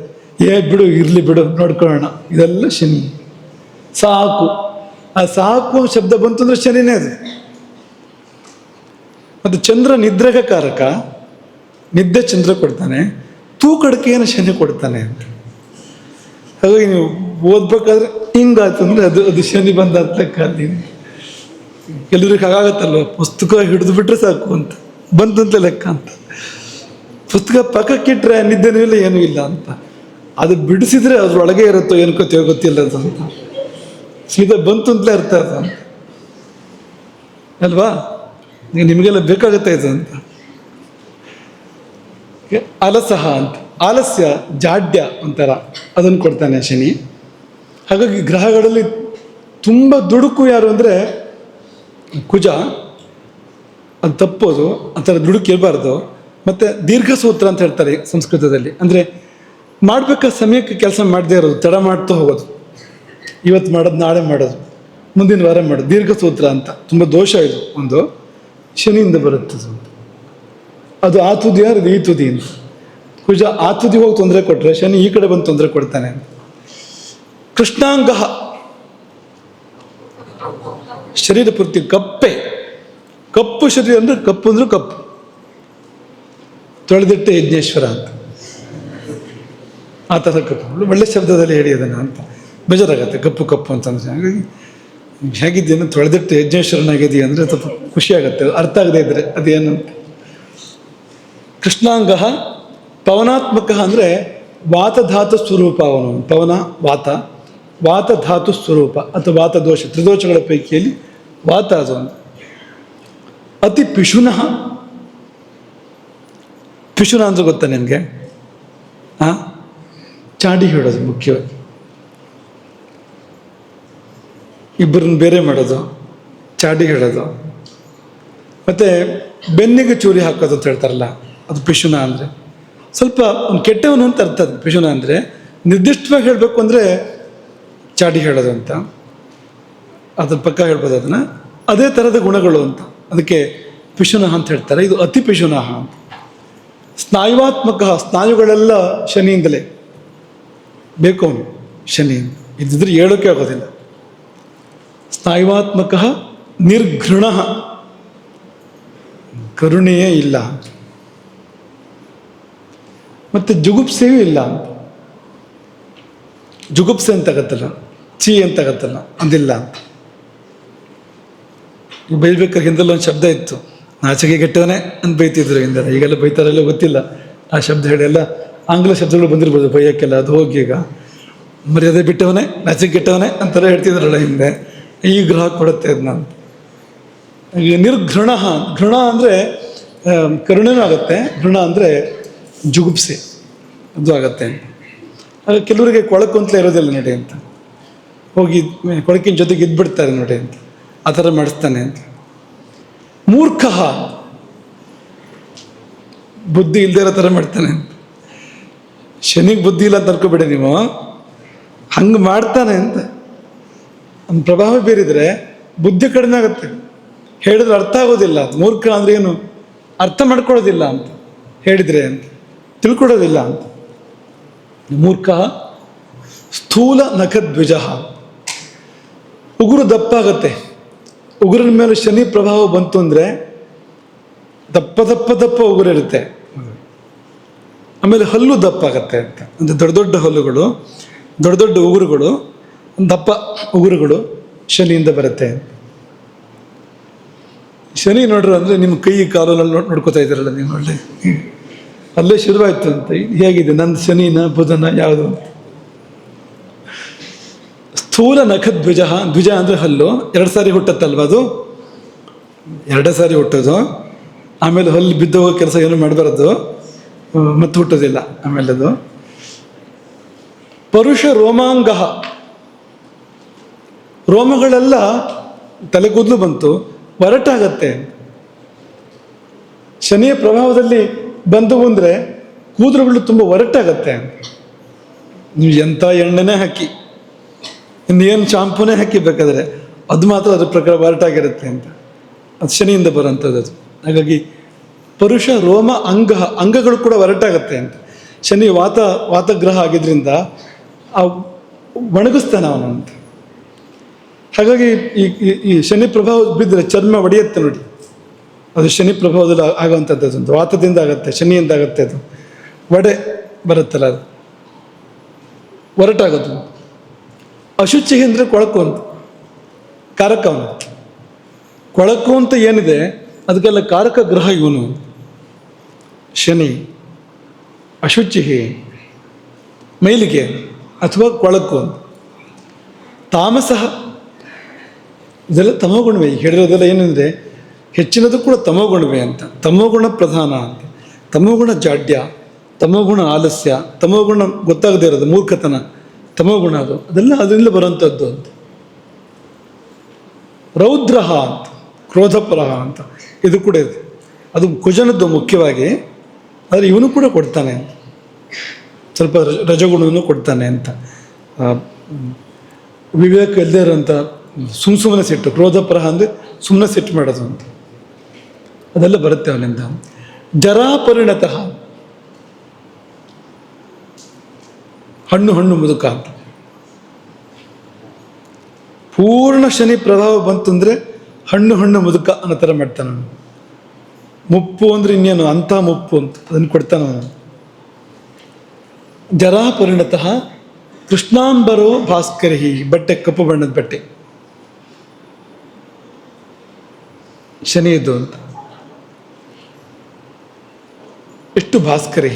S1: ಬಿಡು ಇರಲಿ ಬಿಡು ನೋಡ್ಕೊಳ್ಳೋಣ, ಇದೆಲ್ಲ ಶನಿ. ಸಾಕು, ಆ ಸಾಕು ಶಬ್ದ ಬಂತು ಅಂದ್ರೆ ಶನಿನೇ ಅದು. ಅದು ಚಂದ್ರ ನಿದ್ರೆಗೆ ಕಾರಕ, ನಿದ್ದೆ ಚಂದ್ರ ಕೊಡ್ತಾನೆ, ತೂಕಡಿಕೆಯನ್ನು ಶನಿ ಕೊಡ್ತಾನೆ ಅಂತ. ಹಾಗಾಗಿ ನೀವು ಓದ್ಬೇಕಾದ್ರೆ ಹಿಂಗಾಯ್ತು ಅಂದರೆ ಅದು ಶನಿ ಬಂದ ಅಂತ ಲೆಕ್ಕ. ಕೆಲವ್ರಿಗೆ ಹಾಗಾಗತ್ತಲ್ವ, ಪುಸ್ತಕ ಹಿಡಿದು ಬಿಟ್ರೆ ಸಾಕು ಅಂತ, ಬಂತಂತ ಲೆಕ್ಕ ಅಂತ. ಪುಸ್ತಕ ಪಕ್ಕಕ್ಕಿಟ್ರೆ ನಿದ್ದೆನೂ ಇಲ್ಲ ಏನೂ ಇಲ್ಲ ಅಂತ. ಅದು ಬಿಡಿಸಿದ್ರೆ ಅದ್ರೊಳಗೆ ಇರುತ್ತೋ ಏನ್ಕೋತೀವೋ ಗೊತ್ತಿಲ್ಲ ಅಂತ ಸೀದಾ ಬಂತು ಅಂತಲೇ ಅರ್ಥ ಅದು ಅಂತ ಅಲ್ವಾ. ನಿಮಗೆಲ್ಲ ಬೇಕಾಗುತ್ತೆ ಇದು ಅಂತ. ಅಲಸಹ ಅಂತ, ಆಲಸ್ಯ ಜಾಡ್ಯ ಒಂಥರ ಅದನ್ನು ಕೊಡ್ತಾನೆ ಶನಿ. ಹಾಗಾಗಿ ಗ್ರಹಗಳಲ್ಲಿ ತುಂಬ ದುಡುಕು ಯಾರು ಅಂದರೆ ಕುಜ. ಅದು ತಪ್ಪೋದು, ಆ ಥರ ದುಡುಕು ಇರಬಾರ್ದು. ಮತ್ತು ದೀರ್ಘಸೂತ್ರ ಅಂತ ಹೇಳ್ತಾರೆ ಸಂಸ್ಕೃತದಲ್ಲಿ, ಅಂದರೆ ಮಾಡಬೇಕಾದ ಸಮಯಕ್ಕೆ ಕೆಲಸ ಮಾಡದೇ ಇರೋದು, ತಡ ಮಾಡ್ತಾ ಹೋಗೋದು. ಇವತ್ತು ಮಾಡೋದು ನಾಳೆ ಮಾಡೋದು, ಮುಂದಿನ ವಾರ ಮಾಡೋದು, ದೀರ್ಘಸೂತ್ರ ಅಂತ. ತುಂಬ ದೋಷ ಇದು ಒಂದು, ಶನಿಯಿಂದ ಬರುತ್ತೆ ಅದು. ಆ ತುದಿ ಯಾರು ಈ ತುದಿ ಅಂತ. ಕುಜ ಆ ತುದಿ ಹೋಗಿ ತೊಂದರೆ ಕೊಟ್ಟರೆ ಶನಿ ಈ ಕಡೆ ಬಂದು ತೊಂದರೆ ಕೊಡ್ತಾನೆ. ಕೃಷ್ಣಾಂಗ ಶರೀರ ಪೂರ್ತಿ ಕಪ್ಪೆ, ಕಪ್ಪು ಶರೀರ ಅಂದರೆ ಕಪ್ಪು ಅಂದ್ರೆ ಕಪ್ಪು. ತೊಳೆದಿಟ್ಟೆ ಯಜ್ಞೇಶ್ವರ ಅಂತ, ಆ ಥರ ಕಪ್ಪು. ಒಳ್ಳೆ ಶಬ್ದದಲ್ಲಿ ಹೇಳಿ ಅದನ್ನು ಅಂತ. ಬೇಜಾರಾಗತ್ತೆ ಕಪ್ಪು ಕಪ್ಪು ಅಂತಂದ್ರೆ. ಹಾಗಾಗಿ ಹೇಗಿದ್ದೇನು ತೊಳೆದಿಟ್ಟು ಯಜ್ಞೇಶ್ವರನಾಗಿದೆಯಾ ಅಂದರೆ ಸ್ವಲ್ಪ ಖುಷಿಯಾಗತ್ತೆ, ಅರ್ಥ ಆಗದೆ ಇದ್ರೆ ಅದೇನಂತ. ಕೃಷ್ಣಾಂಗ ಪವನಾತ್ಮಕ ಅಂದರೆ ವಾತಧಾತು ಸ್ವರೂಪ ಅವನು. ಪವನ ವಾತ, ವಾತಧಾತು ಸ್ವರೂಪ ಅಥವಾ ವಾತದೋಷ, ತ್ರಿದೋಷಗಳ ಪೈಕಿಯಲ್ಲಿ ವಾತ ಅದು ಒಂದು. ಅತಿ ಪಿಶುನಃ. ಪಿಶುನ ಅಂದ್ರೆ ಗೊತ್ತಾ ನಿನಗೆ? ಚಾಡಿ ಹೇಳೋದು ಮುಖ್ಯವಾಗಿ, ಇಬ್ಬರನ್ನ ಬೇರೆ ಮಾಡೋದು, ಚಾಡಿ ಹೇಳೋದು. ಮತ್ತು ಬೆನ್ನಿಗೆ ಚೂರಿ ಹಾಕೋದು ಅಂತ ಹೇಳ್ತಾರಲ್ಲ, ಅದು ಪಿಶುನ ಅಂದರೆ. ಸ್ವಲ್ಪ ಒಂದು ಕೆಟ್ಟವನು ಅಂತ ಅರ್ಥ ಅದು. ಪಿಶುನ ಅಂದರೆ ನಿರ್ದಿಷ್ಟವಾಗಿ ಹೇಳಬೇಕು ಅಂದರೆ ಚಾಡಿ ಹೇಳೋದು ಅಂತ, ಅದ್ರ ಪಕ್ಕ ಹೇಳ್ಬೋದು ಅದನ್ನು. ಅದೇ ಥರದ ಗುಣಗಳು ಅಂತ, ಅದಕ್ಕೆ ಪಿಶುನಃ ಅಂತ ಹೇಳ್ತಾರೆ. ಇದು ಅತಿ ಪಿಶುನಃ ಅಂತ. ಸ್ನಾಯುವಾತ್ಮಕ, ಸ್ನಾಯುಗಳೆಲ್ಲ ಶನಿಯಿಂದಲೇ ಬೇಕು ಅವನು, ಶನಿಯಿಂದ. ಇದ್ದಿದ್ರೆ ಹೇಳೋಕೆ ಆಗೋದಿಲ್ಲ. ಸ್ನಾಯುವಾತ್ಮಕ ನಿರ್ಘೃಣ, ಕರುಣೆಯೇ ಇಲ್ಲ. ಮತ್ತು ಜುಗುಪ್ಸೆಯೂ ಇಲ್ಲ ಅಂತ. ಜುಗುಪ್ಸೆ ಅಂತಾಗತ್ತಲ್ಲ, ಚೀ ಅಂತಾಗತ್ತಲ್ಲ, ಅದಿಲ್ಲ ಅಂತ. ಈಗ ಬೈಬೇಕಾದ್ರೆ ಹಿಂದೆಲ್ಲ ಒಂದು ಶಬ್ದ ಇತ್ತು, ನಾಚಿಕೆ ಕೆಟ್ಟವನೇ ಅಂತ ಬೈತಿದ್ರು ಹಿಂದೆ. ಈಗೆಲ್ಲ ಬೈತಾರೆಲ್ಲ ಗೊತ್ತಿಲ್ಲ ಆ ಶಬ್ದ ಹೇಳಿ. ಎಲ್ಲ ಆಂಗ್ಲ ಶಬ್ದಗಳು ಬಂದಿರ್ಬೋದು ಬೈಯಕ್ಕೆಲ್ಲ, ಅದು ಹೋಗಿ ಈಗ ಮರ್ಯಾದೆ ಬಿಟ್ಟವನೇ, ನಾಚಿಕೆ ಕೆಟ್ಟವನೇ ಅಂತೆಲ್ಲ ಹೇಳ್ತಿದ್ರಲ್ಲ ಹಿಂದೆ. ಈ ಗ್ರಹ ಕೊಡುತ್ತೆ ಅದನ್ನ. ಈಗ ನಿರ್ಘೃಣ, ಘೃಣ ಅಂದರೆ ಕರುಣೆನೂ ಆಗುತ್ತೆ, ಘೃಣ ಅಂದರೆ ಜುಗುಪ್ಸೆ ಅದು ಆಗತ್ತೆ. ಆಗ ಕೆಲವರಿಗೆ ಕೊಳಕು ಅಂತಲೇ ಇರೋದಿಲ್ಲ ನೋಡಿ ಅಂತ, ಹೋಗಿ ಕೊಳಕಿನ ಜೊತೆಗೆ ಇದ್ಬಿಡ್ತಾರೆ ನೋಡಿ ಅಂತ, ಆ ಥರ ಮಾಡಿಸ್ತಾನೆ ಅಂತ. ಮೂರ್ಖ, ಬುದ್ಧಿ ಇಲ್ಲದೆ ಇರೋ ಥರ ಮಾಡ್ತಾನೆ ಅಂತ. ಶನಿಗೆ ಬುದ್ಧಿ ಇಲ್ಲ ಅಂತ ಅನ್ಕೋಬೇಡಿ ನೀವು, ಹಂಗೆ ಮಾಡ್ತಾನೆ ಅಂತ. ನಮ್ಮ ಪ್ರಭಾವ ಬೀರಿದರೆ ಬುದ್ಧಿ ಕಡಿಮೆ ಆಗುತ್ತೆ, ಹೇಳಿದ್ರೆ ಅರ್ಥ ಆಗೋದಿಲ್ಲ. ಮೂರ್ಖ ಅಂದ್ರೆ ಏನು, ಅರ್ಥ ಮಾಡ್ಕೊಳ್ಳೋದಿಲ್ಲ ಅಂತ, ಹೇಳಿದರೆ ಅಂತ ತಿಳ್ಕೊಡೋದಿಲ್ಲ ಅಂತ. ಮೂರ್ಖ. ಸ್ಥೂಲ ನಖದ್ವಿಜ, ಉಗುರು ದಪ್ಪ ಆಗತ್ತೆ. ಉಗುರಿನ ಮೇಲೆ ಶನಿ ಪ್ರಭಾವ ಬಂತು ಅಂದರೆ ದಪ್ಪ ದಪ್ಪ ದಪ್ಪ ಉಗುರಿರುತ್ತೆ. ಆಮೇಲೆ ಹಲ್ಲು ದಪ್ಪ ಆಗತ್ತೆ ಅಂತ, ಅಂದರೆ ದೊಡ್ಡ ದೊಡ್ಡ ಹಲ್ಲುಗಳು, ದೊಡ್ಡ ದೊಡ್ಡ ಉಗುರುಗಳು, ದಪ್ಪ ಉಗುರುಗಳು ಶನಿಯಿಂದ ಬರುತ್ತೆ. ಶನಿ ನೋಡ್ರಿ ಅಂದರೆ ನಿಮ್ಮ ಕೈ ಕಾಲಲ್ಲಿ ನೋಡ್ಕೋತಾ ಇದ್ದೀರಲ್ಲ ನೀವು, ಒಳ್ಳೆ ಅಲ್ಲೇ ಶುರುವಾಯ್ತು ಅಂತ. ಹೇಗಿದೆ ನಂದು ಶನಿನ ಬುಧನ ಯಾವುದು? ಸ್ಥೂಲ ನಖದ್ವಿಜ, ದ್ವಿಜ ಅಂದರೆ ಹಲ್ಲು. 2 ಸಾರಿ ಹುಟ್ಟತ್ತಲ್ವ ಅದು, 2 ಸಾರಿ ಹುಟ್ಟೋದು. ಆಮೇಲೆ ಹಲ್ಲು ಬಿದ್ದೋಗೋ ಕೆಲಸ ಏನು ಮಾಡಬಾರ್ದು, ಮತ್ತೆ ಹುಟ್ಟೋದಿಲ್ಲ ಆಮೇಲೆ ಅದು. ಪರುಷ ರೋಮಾಂಗ, ರೋಮಗಳೆಲ್ಲ ತಲೆಗೂದಲು ಬಂತು, ಒರಟಾಗತ್ತೆ. ಶನಿಯ ಪ್ರಭಾವದಲ್ಲಿ ಬಂದವು ಅಂದರೆ ಕೂದಲುಗಳು ತುಂಬ ಒರಟಾಗತ್ತೆ. ನೀವು ಎಂಥ ಎಣ್ಣೆನೇ ಹಾಕಿ, ಇನ್ನೇನು ಶಾಂಪೂನೇ ಹಾಕಿ ಬೇಕಾದರೆ ಅದು ಮಾತ್ರ ಅದ್ರ ಪ್ರಕಾರ ಒರಟಾಗಿರುತ್ತೆ ಅಂತ. ಅದು ಶನಿಯಿಂದ ಬರೋಂಥದ್ದು ಅದು. ಹಾಗಾಗಿ ಪರುಷ ರೋಮ ಅಂಗಗಳು ಕೂಡ ಒರಟಾಗತ್ತೆ ಅಂತ. ಶನಿ ವಾತಗ್ರಹ ಆಗಿದ್ದರಿಂದ ಆ ಒಣಗಿಸ್ತಾನೆ ಅವನು ಅಂತ. ಹಾಗಾಗಿ ಈ ಶನಿ ಪ್ರಭಾವ ಬಿದ್ದರೆ ಚರ್ಮ ಒಡೆಯುತ್ತೆ ನೋಡಿ, ಅದು ಶನಿ ಪ್ರಭಾವದಲ್ಲಿ ಆಗುವಂಥದ್ದು. ಅದು ವಾತದಿಂದ ಆಗುತ್ತೆ, ಶನಿಯಿಂದ ಆಗುತ್ತೆ. ಅದು ಒಡೆ ಬರುತ್ತಲ್ಲ, ಅದು ಒರಟಾಗೋದು. ಅಶುಚಿ ಅಂದರೆ ಕೊಳಕು ಅಂತ, ಕಾರಕ ಅವನು. ಕೊಳಕು ಅಂತ ಏನಿದೆ ಅದಕ್ಕೆಲ್ಲ ಕಾರಕ ಗ್ರಹ ಇವನು ಶನಿ. ಅಶುಚಿ ಮೈಲಿಗೆ ಅಥವಾ ಕೊಳಕು ಅಂತ. ತಾಮಸ ಇದೆಲ್ಲ ತಮೋಗುಣವೇ. ಈಗ ಹೇಳಿರೋದೆಲ್ಲ ಏನಂದರೆ ಹೆಚ್ಚಿನದು ಕೂಡ ತಮೋಗುಣವೇ ಅಂತ. ತಮೋಗುಣ ಪ್ರಧಾನ ಅಂತ. ತಮೋಗುಣ ಜಾಡ್ಯ, ತಮೋಗುಣ ಆಲಸ್ಯ, ತಮೋಗುಣ ಗೊತ್ತಾಗದೇ ಇರೋದು ಮೂರ್ಖತನ, ತಮೋಗುಣ ಅದೆಲ್ಲ ಅದರಿಂದ ಬರುವಂಥದ್ದು ಅಂತ. ರೌದ್ರಹ ಅಂತ, ಕ್ರೋಧಪರಹ ಅಂತ ಇದು ಕೂಡ ಇದೆ. ಅದು ಕುಜನದ್ದು ಮುಖ್ಯವಾಗಿ. ಆದರೆ ಇವನು ಕೂಡ ಕೊಡ್ತಾನೆ ಅಂತ, ಸ್ವಲ್ಪ ರಜಗುಣವನ್ನು ಕೊಡ್ತಾನೆ ಅಂತ. ವಿವೇಕ ಇಲ್ಲದೆ ಇರೋಂಥ ಸುಮ್ಮನೆ ಸಿಟ್ಟು, ಕ್ರೋಧಪರಹ ಅಂದರೆ ಸುಮ್ಮನೆ ಸಿಟ್ಟು ಮಾಡೋದು ಅಂತ, ಅದೆಲ್ಲ ಬರುತ್ತೆ ಅವನಿಂದ. ಜರಾ ಪರಿಣತಃ, ಹಣ್ಣು ಮುದುಕ ಅಂತ. ಪೂರ್ಣ ಶನಿ ಪ್ರಭಾವ ಬಂತು ಅಂದರೆ ಹಣ್ಣು ಮುದುಕ ಅನ್ನೋ ಥರ ಮಾಡ್ತಾನೆ ಅವನು. ಮುಪ್ಪು ಅಂದರೆ ಇನ್ನೇನು ಅಂಥ ಮುಪ್ಪು ಅಂತ ಅದನ್ನು ಕೊಡ್ತಾನೆ ಅವನು. ಜರಾ ಪರಿಣತಃ ಕೃಷ್ಣಾಂಬರೋ ಭಾಸ್ಕರಿ, ಬಟ್ಟೆ ಕಪ್ಪು ಬಣ್ಣದ ಬಟ್ಟೆ ಶನಿಯದ್ದು ಅಂತ. ಎಷ್ಟು ಭಾಸ್ಕರಿ,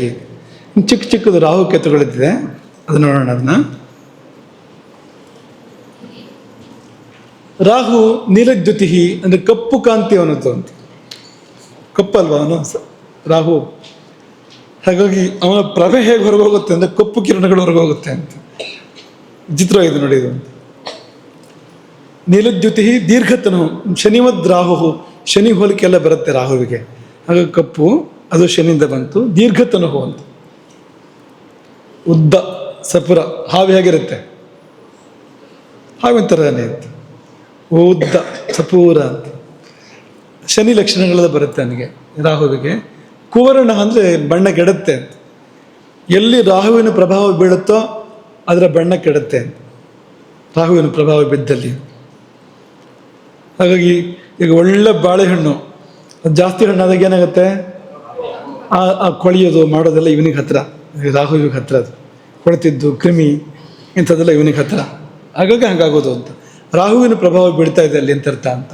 S1: ಚಿಕ್ಕದು ರಾಹು ಕೇತುಗಳಿದ್ದಿದೆ, ಅದು ನೋಡೋಣ. ಅದನ್ನ ರಾಹು ನೀಲದ್ಯುತಿ ಅಂದರೆ ಕಪ್ಪು ಕಾಂತಿ ಅವನದ್ದು ಅಂತ. ಕಪ್ಪಲ್ವ ಅವನು ರಾಹು, ಹಾಗಾಗಿ ಅವನ ಪ್ರಭೆ ಹೇಗೆ ಹೊರಗೋಗುತ್ತೆ ಅಂದರೆ ಕಪ್ಪು ಕಿರಣಗಳು ಹೊರಗೋಗುತ್ತೆ ಅಂತ. ವಿಚಿತ್ರವಾಗಿದೆ ನೋಡಿ ಇದು. ನೀಲದ್ಯುತಿ ದೀರ್ಘತನು ಶನಿಮದ್ ರಾಹು, ಶನಿ ಹೋಲಿಕೆಲ್ಲ ಬರುತ್ತೆ ರಾಹುವಿಗೆ. ಹಾಗಾಗಿ ಕಪ್ಪು ಅದು ಶನಿಯಿಂದ ಬಂತು. ದೀರ್ಘತನು ಅಂತ, ಉದ್ದ ಸಪುರ, ಹಾವಿ ಹೇಗಿರುತ್ತೆ ಹಾವಿನ ಥರನೇ ಅಂತ, ಉದ್ದ ಸಪೂರ ಅಂತ ಶನಿ ಲಕ್ಷಣಗಳೆಲ್ಲ ಬರುತ್ತೆ ನನಗೆ ರಾಹುವಿಗೆ. ಕುವರ್ಣ ಅಂದರೆ ಬಣ್ಣ ಕೆಡುತ್ತೆ ಅಂತ. ಎಲ್ಲಿ ರಾಹುವಿನ ಪ್ರಭಾವ ಬೀಳುತ್ತೋ ಅದರ ಬಣ್ಣ ಕೆಡುತ್ತೆ ಅಂತ, ರಾಹುವಿನ ಪ್ರಭಾವ ಬಿದ್ದಲ್ಲಿ. ಹಾಗಾಗಿ ಈಗ ಒಳ್ಳೆ ಬಾಳೆಹಣ್ಣು ಅದು ಜಾಸ್ತಿ ಹಣ್ಣಾದಾಗ ಏನಾಗುತ್ತೆ, ಆ ಕೊಳೆಯೋದು ಮಾಡೋದೆಲ್ಲ ಇವನಿಗೆ ಹತ್ರ, ರಾಹುವಿಗೆ ಹತ್ರ. ಅದು ಕೊಳೆತಿದ್ದು ಕ್ರಿಮಿ ಇಂಥದ್ದೆಲ್ಲ ಇವನಿಗೆ ಹತ್ರ, ಹಾಗಾಗಿ ಹಂಗಾಗೋದು ಅಂತ. ರಾಹುವಿನ ಪ್ರಭಾವ ಬೀಳ್ತಾ ಇದೆ ಅಲ್ಲಿ ಅಂತ ಅರ್ಥ ಅಂತ.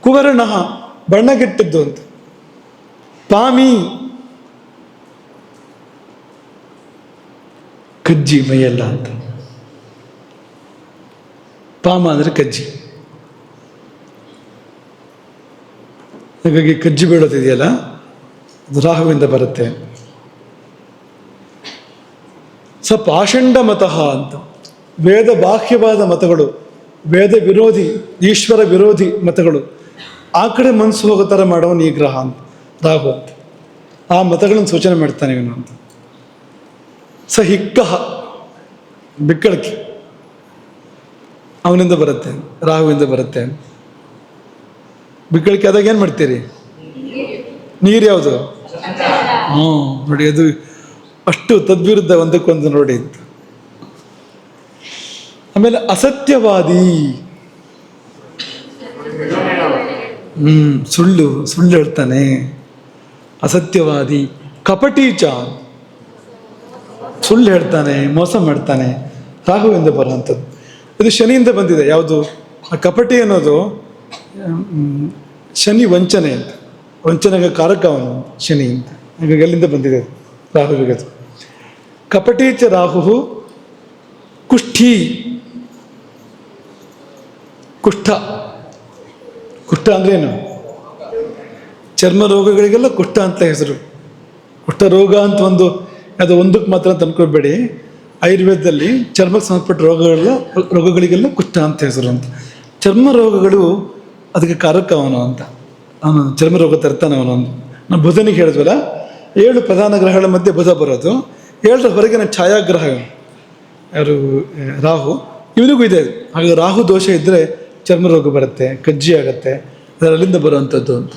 S1: ಕುವರ್ಣ ಬಣ್ಣಗೆಟ್ಟಿದ್ದು ಅಂತ. ಪಾಮಿ ಕಜ್ಜಿ ಮೈಯೆಲ್ಲ ಅಂತ. ಪಾಮ ಅಂದರೆ ಕಜ್ಜಿ. ಹಾಗಾಗಿ ಕಜ್ಜಿ ಬೀಳೋದಿದೆಯಲ್ಲ ಅದು ರಾಹುವಿಂದ ಬರುತ್ತೆ. ಪಾಷಂಡ ಮತಃ ಅಂತ, ವೇದ ಬಾಹ್ಯವಾದ ಮತಗಳು, ವೇದ ವಿರೋಧಿ, ಈಶ್ವರ ವಿರೋಧಿ ಮತಗಳು, ಆ ಕಡೆ ಮನಸ್ಸು ಹೋಗೋ ಥರ ಮಾಡೋನು ಈ ಗ್ರಹ ಅಂತ ರಾಹು ಅಂತ. ಆ ಮತಗಳನ್ನು ಸೂಚನೆ ಮಾಡ್ತಾನೆ ಇವನು ಅಂತ. ಹಿಕ್ಕ ಬಿಕ್ಕಳಿಕೆ ಅವನಿಂದ ಬರುತ್ತೆ, ರಾಹುವಿಂದ ಬರುತ್ತೆ. ಬಿಕ್ಕಳಿಕೆ ಆದಾಗ ಏನು ಮಾಡ್ತೀರಿ? ನೀರು ಯಾವುದು? ನೋಡಿ, ಅದು ಅಷ್ಟು ತದ್ವಿರುದ್ಧ ಒಂದಕ್ಕೊಂದು ನೋಡಿ ಅಂತ. ಆಮೇಲೆ ಅಸತ್ಯವಾದಿ, ಸುಳ್ಳು ಹೇಳ್ತಾನೆ, ಅಸತ್ಯವಾದಿ. ಕಪಟೀಚ, ಸುಳ್ಳು ಹೇಳ್ತಾನೆ, ಮೋಸ ಮಾಡ್ತಾನೆ, ರಾಹುವಿಂದ ಬರುವಂಥದ್ದು. ಇದು ಶನಿಯಿಂದ ಬಂದಿದೆ. ಯಾವುದು ಆ ಕಪಟಿ ಅನ್ನೋದು? ಶನಿ ವಂಚನೆ ಅಂತ, ವಂಚನೆಗೆ ಕಾರಕ ಅವನು ಶನಿ ಅಂತ. ಹಾಗಾಗಿ ಅಲ್ಲಿಂದ ಬಂದಿದೆ ರಾಹುವಿಗೆ. ಅದು ಕಪಟೀಚ ರಾಹು ಕುಷ್ಠಿ, ಕುಷ್ಠ ಅಂದ್ರೇನು? ಚರ್ಮ ರೋಗಗಳಿಗೆಲ್ಲ ಕುಷ್ಠ ಅಂತ ಹೆಸರು. ಕುಷ್ಠ ರೋಗ ಅಂತ ಅದು ಒಂದಕ್ಕೆ ಮಾತ್ರ ಅಂತ ಅನ್ಕೊಳ್ಬೇಡಿ. ಆಯುರ್ವೇದದಲ್ಲಿ ಚರ್ಮಕ್ಕೆ ಸಂಬಂಧಪಟ್ಟ ರೋಗಗಳಿಗೆಲ್ಲ ಕುಷ್ಠ ಅಂತ ಹೆಸರು ಅಂತ. ಚರ್ಮ ರೋಗಗಳು ಅದಕ್ಕೆ ಕಾರಕ ಅವನು ಅಂತ. ಅವನು ಚರ್ಮ ರೋಗ ತರ್ತಾನೆ ಅವನು. ನಾವು ಬುಧನಿಗೆ ಹೇಳಿದ್ವಲ್ಲ, 7 ಪ್ರಧಾನ ಗ್ರಹಗಳ ಮಧ್ಯೆ ಬುಧ ಬರೋದು, 7ರ ಹೊರಗಿನ ಛಾಯಾಗ್ರಹ ಯಾರು? ರಾಹು. ಇವನಿಗೂ ಇದೆ. ಹಾಗೆ ರಾಹು ದೋಷ ಇದ್ದರೆ ಚರ್ಮ ರೋಗ ಬರುತ್ತೆ, ಕಜ್ಜಿ ಆಗತ್ತೆ, ಅದರಲ್ಲಿಂದ ಬರುವಂಥದ್ದು ಅಂತ.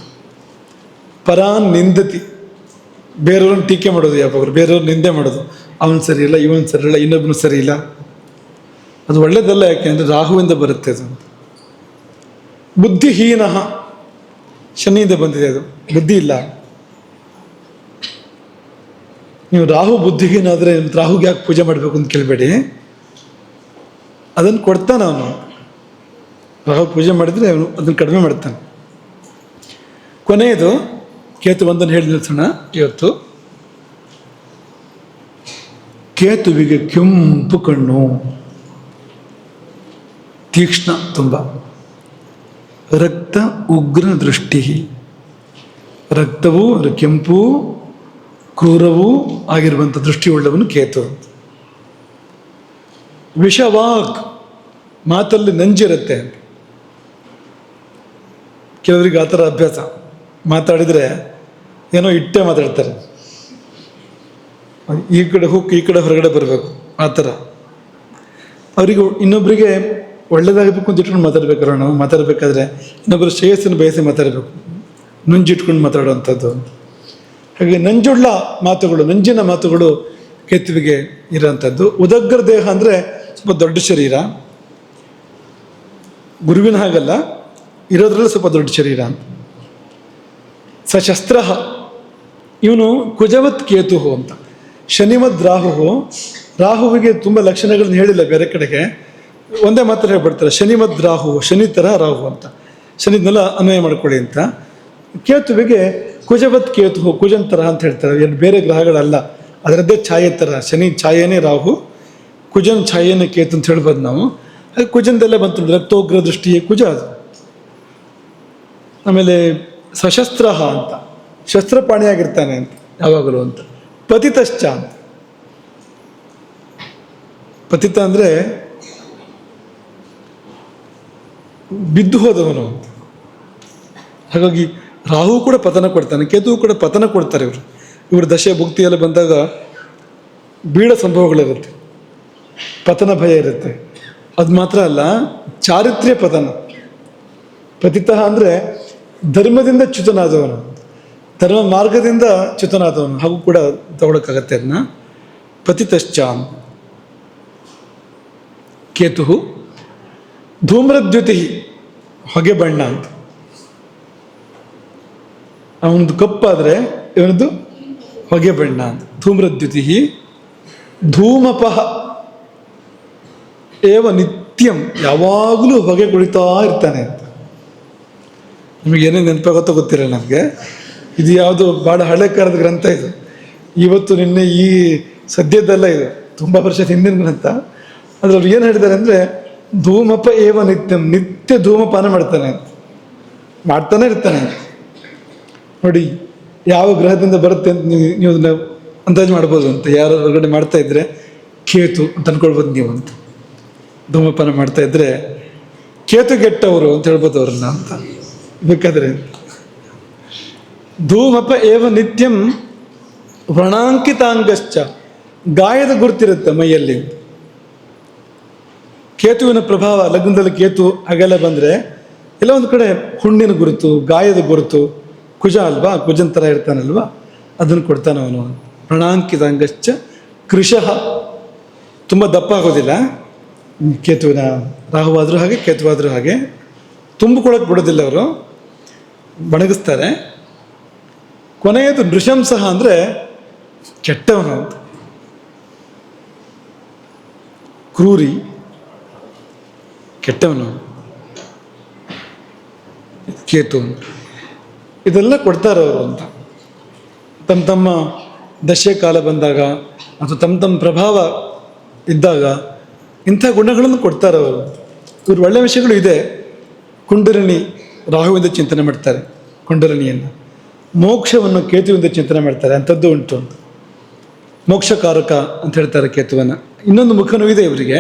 S1: ಪರಾನ್ ನಿಂದತಿ, ಬೇರೆಯವ್ರನ್ನ ಟೀಕೆ ಮಾಡೋದು, ಯಾವಾಗಲೂ ಬೇರೆಯವ್ರ ನಿಂದೆ ಮಾಡೋದು. ಅವನು ಸರಿ ಇಲ್ಲ, ಇವನು ಸರಿ ಇಲ್ಲ, ಇನ್ನೊಬ್ಬನು ಸರಿ ಇಲ್ಲ. ಅದು ಒಳ್ಳೇದಲ್ಲ. ಯಾಕೆಂದರೆ ರಾಹುವಿಂದ ಬರುತ್ತೆ ಅದು. ಬುದ್ಧಿಹೀನ, ಶನಿಯಿಂದ ಬಂದಿದೆ ಅದು. ಬುದ್ಧಿ ಇಲ್ಲ. ನೀವು ರಾಹು ಬುದ್ಧಿಹೀನ ಆದರೆ ರಾಹುಗೆ ಯಾಕೆ ಪೂಜೆ ಮಾಡಬೇಕು ಅಂತ ಕೇಳಬೇಡಿ. ಅದನ್ನು ಕೊಡ್ತಾನೆ ಅವನು. ರಾಹು ಪೂಜೆ ಮಾಡಿದರೆ ಅವನು ಅದನ್ನು ಕಡಿಮೆ ಮಾಡ್ತಾನೆ. ಕೊನೆಯದು ಕೇತು ಒಂದನ್ನು ಹೇಳಿ ನಿಲ್ಲಿಸೋಣ ಇವತ್ತು. ಕೇತುವಿಗೆ ಕೆಂಪು ಕಣ್ಣು, ತೀಕ್ಷ್ಣ ತುಂಬ. ರಕ್ತ ಉಗ್ರ ದೃಷ್ಟಿ, ರಕ್ತವೂ ಕೆಂಪು ಕ್ರೂರವೂ ಆಗಿರುವಂಥ ದೃಷ್ಟಿಯುಳ್ಳವನು ಕೇತು. ವಿಷವಾಕ್, ಮಾತಲ್ಲಿ ನಂಜಿರುತ್ತೆ. ಕೆಲವರಿಗೆ ಆ ಥರ ಅಭ್ಯಾಸ, ಮಾತಾಡಿದರೆ ಏನೋ ಇಟ್ಟೇ ಮಾತಾಡ್ತಾರೆ, ಈ ಕಡೆ ಹೋಗಿ ಈ ಕಡೆ ಹೊರಗಡೆ ಬರಬೇಕು ಆ ಥರ. ಅವರಿಗೆ ಇನ್ನೊಬ್ಬರಿಗೆ ಒಳ್ಳೇದಾಗಬೇಕು ಅಂತ ಇಟ್ಕೊಂಡು ಮಾತಾಡ್ಬೇಕಾದ್ರೆ, ನಾವು ಮಾತಾಡಬೇಕಾದ್ರೆ ಇನ್ನೊಬ್ಬರು ಶ್ರೇಯಸ್ಸನ್ನು ಬಯಸಿ ಮಾತಾಡಬೇಕು, ನುಂಜಿಟ್ಕೊಂಡು ಮಾತಾಡುವಂಥದ್ದು. ಹಾಗೆ ನಂಜುಳ್ಳ ಮಾತುಗಳು, ನಂಜಿನ ಮಾತುಗಳು ಕೇತುವಿಗೆ ಇರೋಂಥದ್ದು. ಉದಗ್ರ ದೇಹ ಅಂದರೆ ಸ್ವಲ್ಪ ದೊಡ್ಡ ಶರೀರ, ಗುರುವಿನ ಹಾಗಲ್ಲ, ಇರೋದ್ರಲ್ಲಿ ಸ್ವಲ್ಪ ದೊಡ್ಡ ಶರೀರ ಅಂತ. ಸಶಸ್ತ್ರ, ಇವನು ಕುಜವತ್ ಕೇತು ಅಂತ. ಶನಿಮದ್ ರಾಹು, ರಾಹುವಿಗೆ ತುಂಬ ಲಕ್ಷಣಗಳನ್ನ ಹೇಳಿಲ್ಲ ಬೇರೆ ಕಡೆಗೆ, ಒಂದೇ ಮಾತ್ರ ಹೇಳ್ಬಿಡ್ತಾರೆ, ಶನಿಮದ್ ರಾಹು, ಶನಿ ಥರ ರಾಹು ಅಂತ, ಶನಿದ್ನೆಲ್ಲ ಅನ್ವಯ ಮಾಡ್ಕೊಳ್ಳಿ ಅಂತ. ಕೇತುವಿಗೆ ಕುಜವತ್ ಕೇತು, ಕುಜನ್ ಥರ ಅಂತ ಹೇಳ್ತಾರೆ. ಏನು ಬೇರೆ ಗ್ರಹಗಳಲ್ಲ, ಅದರದ್ದೇ ಛಾಯೆ ಥರ. ಶನಿ ಛಾಯೆನೇ ರಾಹು, ಕುಜನ್ ಛಾಯೆನೇ ಕೇತು ಅಂತ ಹೇಳ್ಬೋದು ನಾವು. ಹಾಗೆ ಕುಜನ್ದೆಲ್ಲ ಬಂತು, ರಕ್ತೋಗ್ರ ದೃಷ್ಟಿ ಕುಜ ಅದು. ಆಮೇಲೆ ಸಶಸ್ತ್ರ ಅಂತ, ಶಸ್ತ್ರಪಾಣಿಯಾಗಿರ್ತಾನೆ ಅಂತ ಯಾವಾಗಲೂ ಅಂತ. ಪತಿತಶ್ಚ ಅಂತ, ಪತಿತ ಅಂದರೆ ಬಿದ್ದು ಹೋದವನು ಅಂತ. ಹಾಗಾಗಿ ರಾಹು ಕೂಡ ಪತನ ಕೊಡ್ತಾನೆ, ಕೇತು ಕೂಡ ಪತನ ಕೊಡ್ತಾರೆ. ಇವರು ದಶೆ ಭುಕ್ತಿ ಎಲ್ಲ ಬಂದಾಗ ಬೀಳ ಸಂಭವಗಳಿರುತ್ತೆ, ಪತನ ಭಯ ಇರುತ್ತೆ. ಅದು ಮಾತ್ರ ಅಲ್ಲ, ಚಾರಿತ್ರ್ಯ ಪತನ. ಪತಿತ ಅಂದರೆ ಧರ್ಮದಿಂದ ಚ್ಯುತನಾದವನು, ಧರ್ಮ ಮಾರ್ಗದಿಂದ ಚ್ಯುತನಾದವನು, ಹಾಗೂ ಕೂಡ ತಗೊಳಕ್ಕಾಗತ್ತೆ ಅದನ್ನ. ಪತಿತಶ್ಚ ಕೇತು. ಧೂಮ್ರದ್ಯುತಿ, ಹೊಗೆ ಬಣ್ಣ ಅಂತ. ಅವನದು ಕಪ್ಪಾದರೆ ಇವನದು ಹೊಗೆ ಬಣ್ಣ ಅಂತ. ಧೂಮ್ರದ್ಯುತಿ. ಧೂಮಪಃ ಏವ ನಿತ್ಯಂ, ಯಾವಾಗಲೂ ಹೊಗೆ ಕುಳಿತಾ ಇರ್ತಾನೆ ಅಂತ. ನಿಮಗೆ ಏನೇನು ನೆನಪಾಗುತ್ತೋ ಗೊತ್ತಿಲ್ಲ ನಮಗೆ. ಇದು ಯಾವುದು ಭಾಳ ಹಳೆ ಕಾಲದ ಗ್ರಂಥ ಇದು, ಇವತ್ತು ನಿನ್ನೆ ಈ ಸದ್ಯದ್ದೆಲ್ಲ ಇದು, ತುಂಬ ವರ್ಷದ ಹಿಂದಿನ ಗ್ರಂಥ. ಅದ್ರಲ್ಲಿ ಏನು ಹೇಳಿದ್ದಾರೆ ಅಂದರೆ, ಧೂಮಪ ಏವ ನಿತ್ಯಂ, ನಿತ್ಯ ಧೂಮಪಾನ ಮಾಡ್ತಾನೆ ಅಂತ, ಮಾಡ್ತಾನೆ ಇರ್ತಾನೆ. ನೋಡಿ ಯಾವ ಗ್ರಹದಿಂದ ಬರುತ್ತೆ ಅಂತ ನೀವು ಅದನ್ನ ಅಂದಾಜು ಮಾಡ್ಬೋದು ಅಂತ. ಯಾರು ಹೊರಗಡೆ ಮಾಡ್ತಾ ಇದ್ರೆ ಕೇತು ಅಂತ ಅನ್ಕೊಳ್ಬೋದು ನೀವು ಅಂತ. ಧೂಮಪಾನ ಮಾಡ್ತಾ ಇದ್ರೆ ಕೇತು ಗೆಟ್ಟವರು ಅಂತ ಹೇಳ್ಬೋದು ಅವ್ರನ್ನ ಅಂತ ಬೇಕಾದ್ರೆ. ಧೂಮಪ ಏವ ನಿತ್ಯಂ ವ್ರಣಾಂಕಿತಾಂಗಶ್ಚ, ಗಾಯದ ಗುರುತಿರುತ್ತೆ ಮೈಯಲ್ಲಿ. ಕೇತುವಿನ ಪ್ರಭಾವ ಲಗ್ನದಲ್ಲಿ ಕೇತು ಹಾಗೆಲ್ಲ ಬಂದರೆ ಎಲ್ಲ ಒಂದು ಕಡೆ ಹುಣ್ಣಿನ ಗುರುತು, ಗಾಯದ ಗುರುತು. ಕುಜ ಅಲ್ವಾ, ಕುಜನ್ ಥರ ಇರ್ತಾನಲ್ವಾ, ಅದನ್ನು ಕೊಡ್ತಾನೆ ಅವನು. ಪ್ರಣಾಂಕಿತಾಂಗಶ್ಚ ಕೃಶಃ, ತುಂಬ ದಪ್ಪ ಆಗೋದಿಲ್ಲ ಕೇತುವಿನ. ರಾಹುವಾದರೂ ಹಾಗೆ, ಕೇತುವಾದರೂ ಹಾಗೆ. ತುಂಬಿಕೊಳಕ್ಕೆ ಬಿಡೋದಿಲ್ಲ ಅವರು, ಬಣಗಿಸ್ತಾರೆ. ಕೊನೆಯದು ನೃಶಂಸಃ ಅಂದರೆ ಕೆಟ್ಟವನು ಅಂತ, ಕ್ರೂರಿ, ಕೆಟ್ಟವನು ಕೇತು. ಇದೆಲ್ಲ ಕೊಡ್ತಾರೆ ಅವರು ಅಂತ. ತಮ್ಮ ತಮ್ಮ ದಶೆ ಕಾಲ ಬಂದಾಗ ಅಥವಾ ತಮ್ಮ ತಮ್ಮ ಪ್ರಭಾವ ಇದ್ದಾಗ ಇಂಥ ಗುಣಗಳನ್ನು ಕೊಡ್ತಾರೆ ಅವರು. ಇವರು ಒಳ್ಳೆಯ ವಿಷಯಗಳು ಇದೆ. ಕುಂಡಲಿನಿ ರಾಹುವಿಂದ ಚಿಂತನೆ ಮಾಡ್ತಾರೆ, ಕುಂಡಲಿನಿಯನ್ನು. ಮೋಕ್ಷವನ್ನು ಕೇತುವಿಂದ ಚಿಂತನೆ ಮಾಡ್ತಾರೆ, ಅಂಥದ್ದು ಉಂಟು. ಮೋಕ್ಷಕಾರಕ ಅಂತ ಹೇಳ್ತಾರೆ ಕೇತುವನ್ನು. ಇನ್ನೊಂದು ಮುಖನೂ ಇದೆ ಇವರಿಗೆ,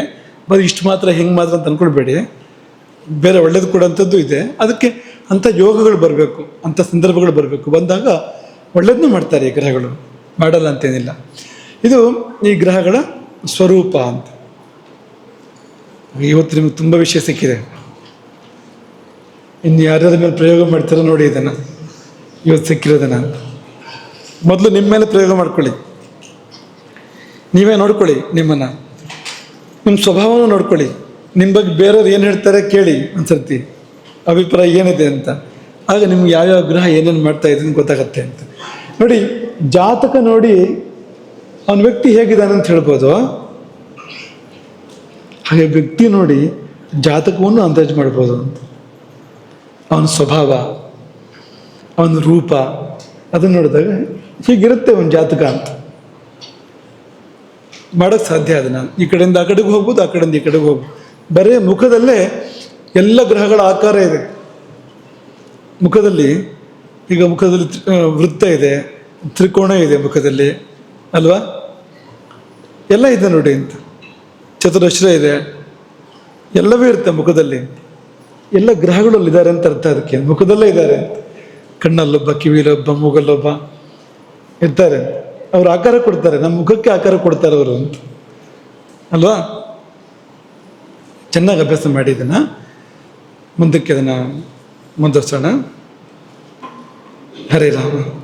S1: ಬರೀ ಇಷ್ಟು ಮಾತ್ರ ಹಿಂಗೆ ಮಾತ್ರ ಅಂತ ಅಂದ್ಕೊಳ್ಬೇಡಿ, ಬೇರೆ ಒಳ್ಳೇದು ಕೊಡೋಂಥದ್ದು ಇದೆ. ಅದಕ್ಕೆ ಅಂಥ ಯೋಗಗಳು ಬರಬೇಕು, ಅಂಥ ಸಂದರ್ಭಗಳು ಬರಬೇಕು. ಬಂದಾಗ ಒಳ್ಳೇದನ್ನೂ ಮಾಡ್ತಾರೆ ಈ ಗ್ರಹಗಳು, ಮಾಡಲ್ಲ ಅಂತೇನಿಲ್ಲ. ಇದು ಈ ಗ್ರಹಗಳ ಸ್ವರೂಪ ಅಂತ. ಇವತ್ತು ನಿಮಗೆ ತುಂಬ ವಿಷಯ ಸಿಕ್ಕಿದೆ. ಇನ್ನು ಯಾರ್ಯಾರ ಮೇಲೆ ಪ್ರಯೋಗ ಮಾಡ್ತಾರೋ ನೋಡಿ ಇದನ್ನು, ಇವತ್ತು ಸಿಕ್ಕಿರೋದನ್ನು. ಮೊದಲು ನಿಮ್ಮ ಮೇಲೆ ಪ್ರಯೋಗ ಮಾಡ್ಕೊಳ್ಳಿ, ನೀವೇ ನೋಡ್ಕೊಳ್ಳಿ ನಿಮ್ಮನ್ನು, ನಿಮ್ಮ ಸ್ವಭಾವನೂ ನೋಡ್ಕೊಳ್ಳಿ. ನಿಮ್ಮ ಬಗ್ಗೆ ಬೇರೆಯವ್ರು ಏನು ಹೇಳ್ತಾರೆ ಕೇಳಿ ಒಂದ್ಸರ್ತಿ, ಅಭಿಪ್ರಾಯ ಏನಿದೆ ಅಂತ. ಆಗ ನಿಮ್ಗೆ ಯಾವ್ಯಾವ ಗ್ರಹ ಏನೇನು ಮಾಡ್ತಾ ಇದೆ ಅಂತ ಗೊತ್ತಾಗತ್ತೆ ಅಂತ. ನೋಡಿ, ಜಾತಕ ನೋಡಿ ಅವನ ವ್ಯಕ್ತಿ ಹೇಗಿದ್ದಾನೆ ಅಂತ ಹೇಳ್ಬೋದು. ಹಾಗೆ ವ್ಯಕ್ತಿ ನೋಡಿ ಜಾತಕವನ್ನು ಅಂದಾಜು ಮಾಡ್ಬೋದು ಅಂತ. ಅವನ ಸ್ವಭಾವ, ಅವನ ರೂಪ, ಅದನ್ನು ನೋಡಿದಾಗ ಹೀಗಿರುತ್ತೆ ಅವನ ಜಾತಕ ಅಂತ. ಮಾಡೋಕ್ಕೆ ಸಾಧ್ಯ ಅದನ್ನು. ಈ ಕಡೆಯಿಂದ ಆ ಕಡೆಗೆ ಹೋಗ್ಬೋದು, ಆ ಕಡೆಯಿಂದ ಈ ಕಡೆಗೆ ಹೋಗ್ಬೋದು. ಬರೀ ಮುಖದಲ್ಲೇ ಎಲ್ಲ ಗ್ರಹಗಳ ಆಕಾರ ಇದೆ. ಮುಖದಲ್ಲಿ ಈಗ ಮುಖದಲ್ಲಿ ವೃತ್ತ ಇದೆ, ತ್ರಿಕೋಣ ಇದೆ ಮುಖದಲ್ಲಿ ಅಲ್ವಾ, ಎಲ್ಲ ಇದೆ ನೋಡಿ ಅಂತ. ಚತುರಶ್ರ ಇದೆ, ಎಲ್ಲವೂ ಇರುತ್ತೆ ಮುಖದಲ್ಲಿ. ಎಲ್ಲ ಗ್ರಹಗಳಲ್ಲಿದ್ದಾರೆ ಅಂತ ಅರ್ಥ. ಅದಕ್ಕೆ ಮುಖದಲ್ಲೇ ಇದ್ದಾರೆ ಅಂತ. ಕಣ್ಣಲ್ಲೊಬ್ಬ, ಕಿವಿಲೊಬ್ಬ, ಮೂಗಲ್ಲೊಬ್ಬ ಇರ್ತಾರೆ. ಅವ್ರು ಆಕಾರ ಕೊಡ್ತಾರೆ, ನಮ್ಮ ಮುಖಕ್ಕೆ ಆಕಾರ ಕೊಡ್ತಾರೆ ಅವರು ಅಂತ ಅಲ್ವಾ. ಚೆನ್ನಾಗಿ ಅಭ್ಯಾಸ ಮಾಡಿ ಇದನ್ನು. ಮುಂದಕ್ಕೆ ಅದನ್ನು ಮುಂದುವರ್ಸೋಣ. ಹರೇ ರಾಮ.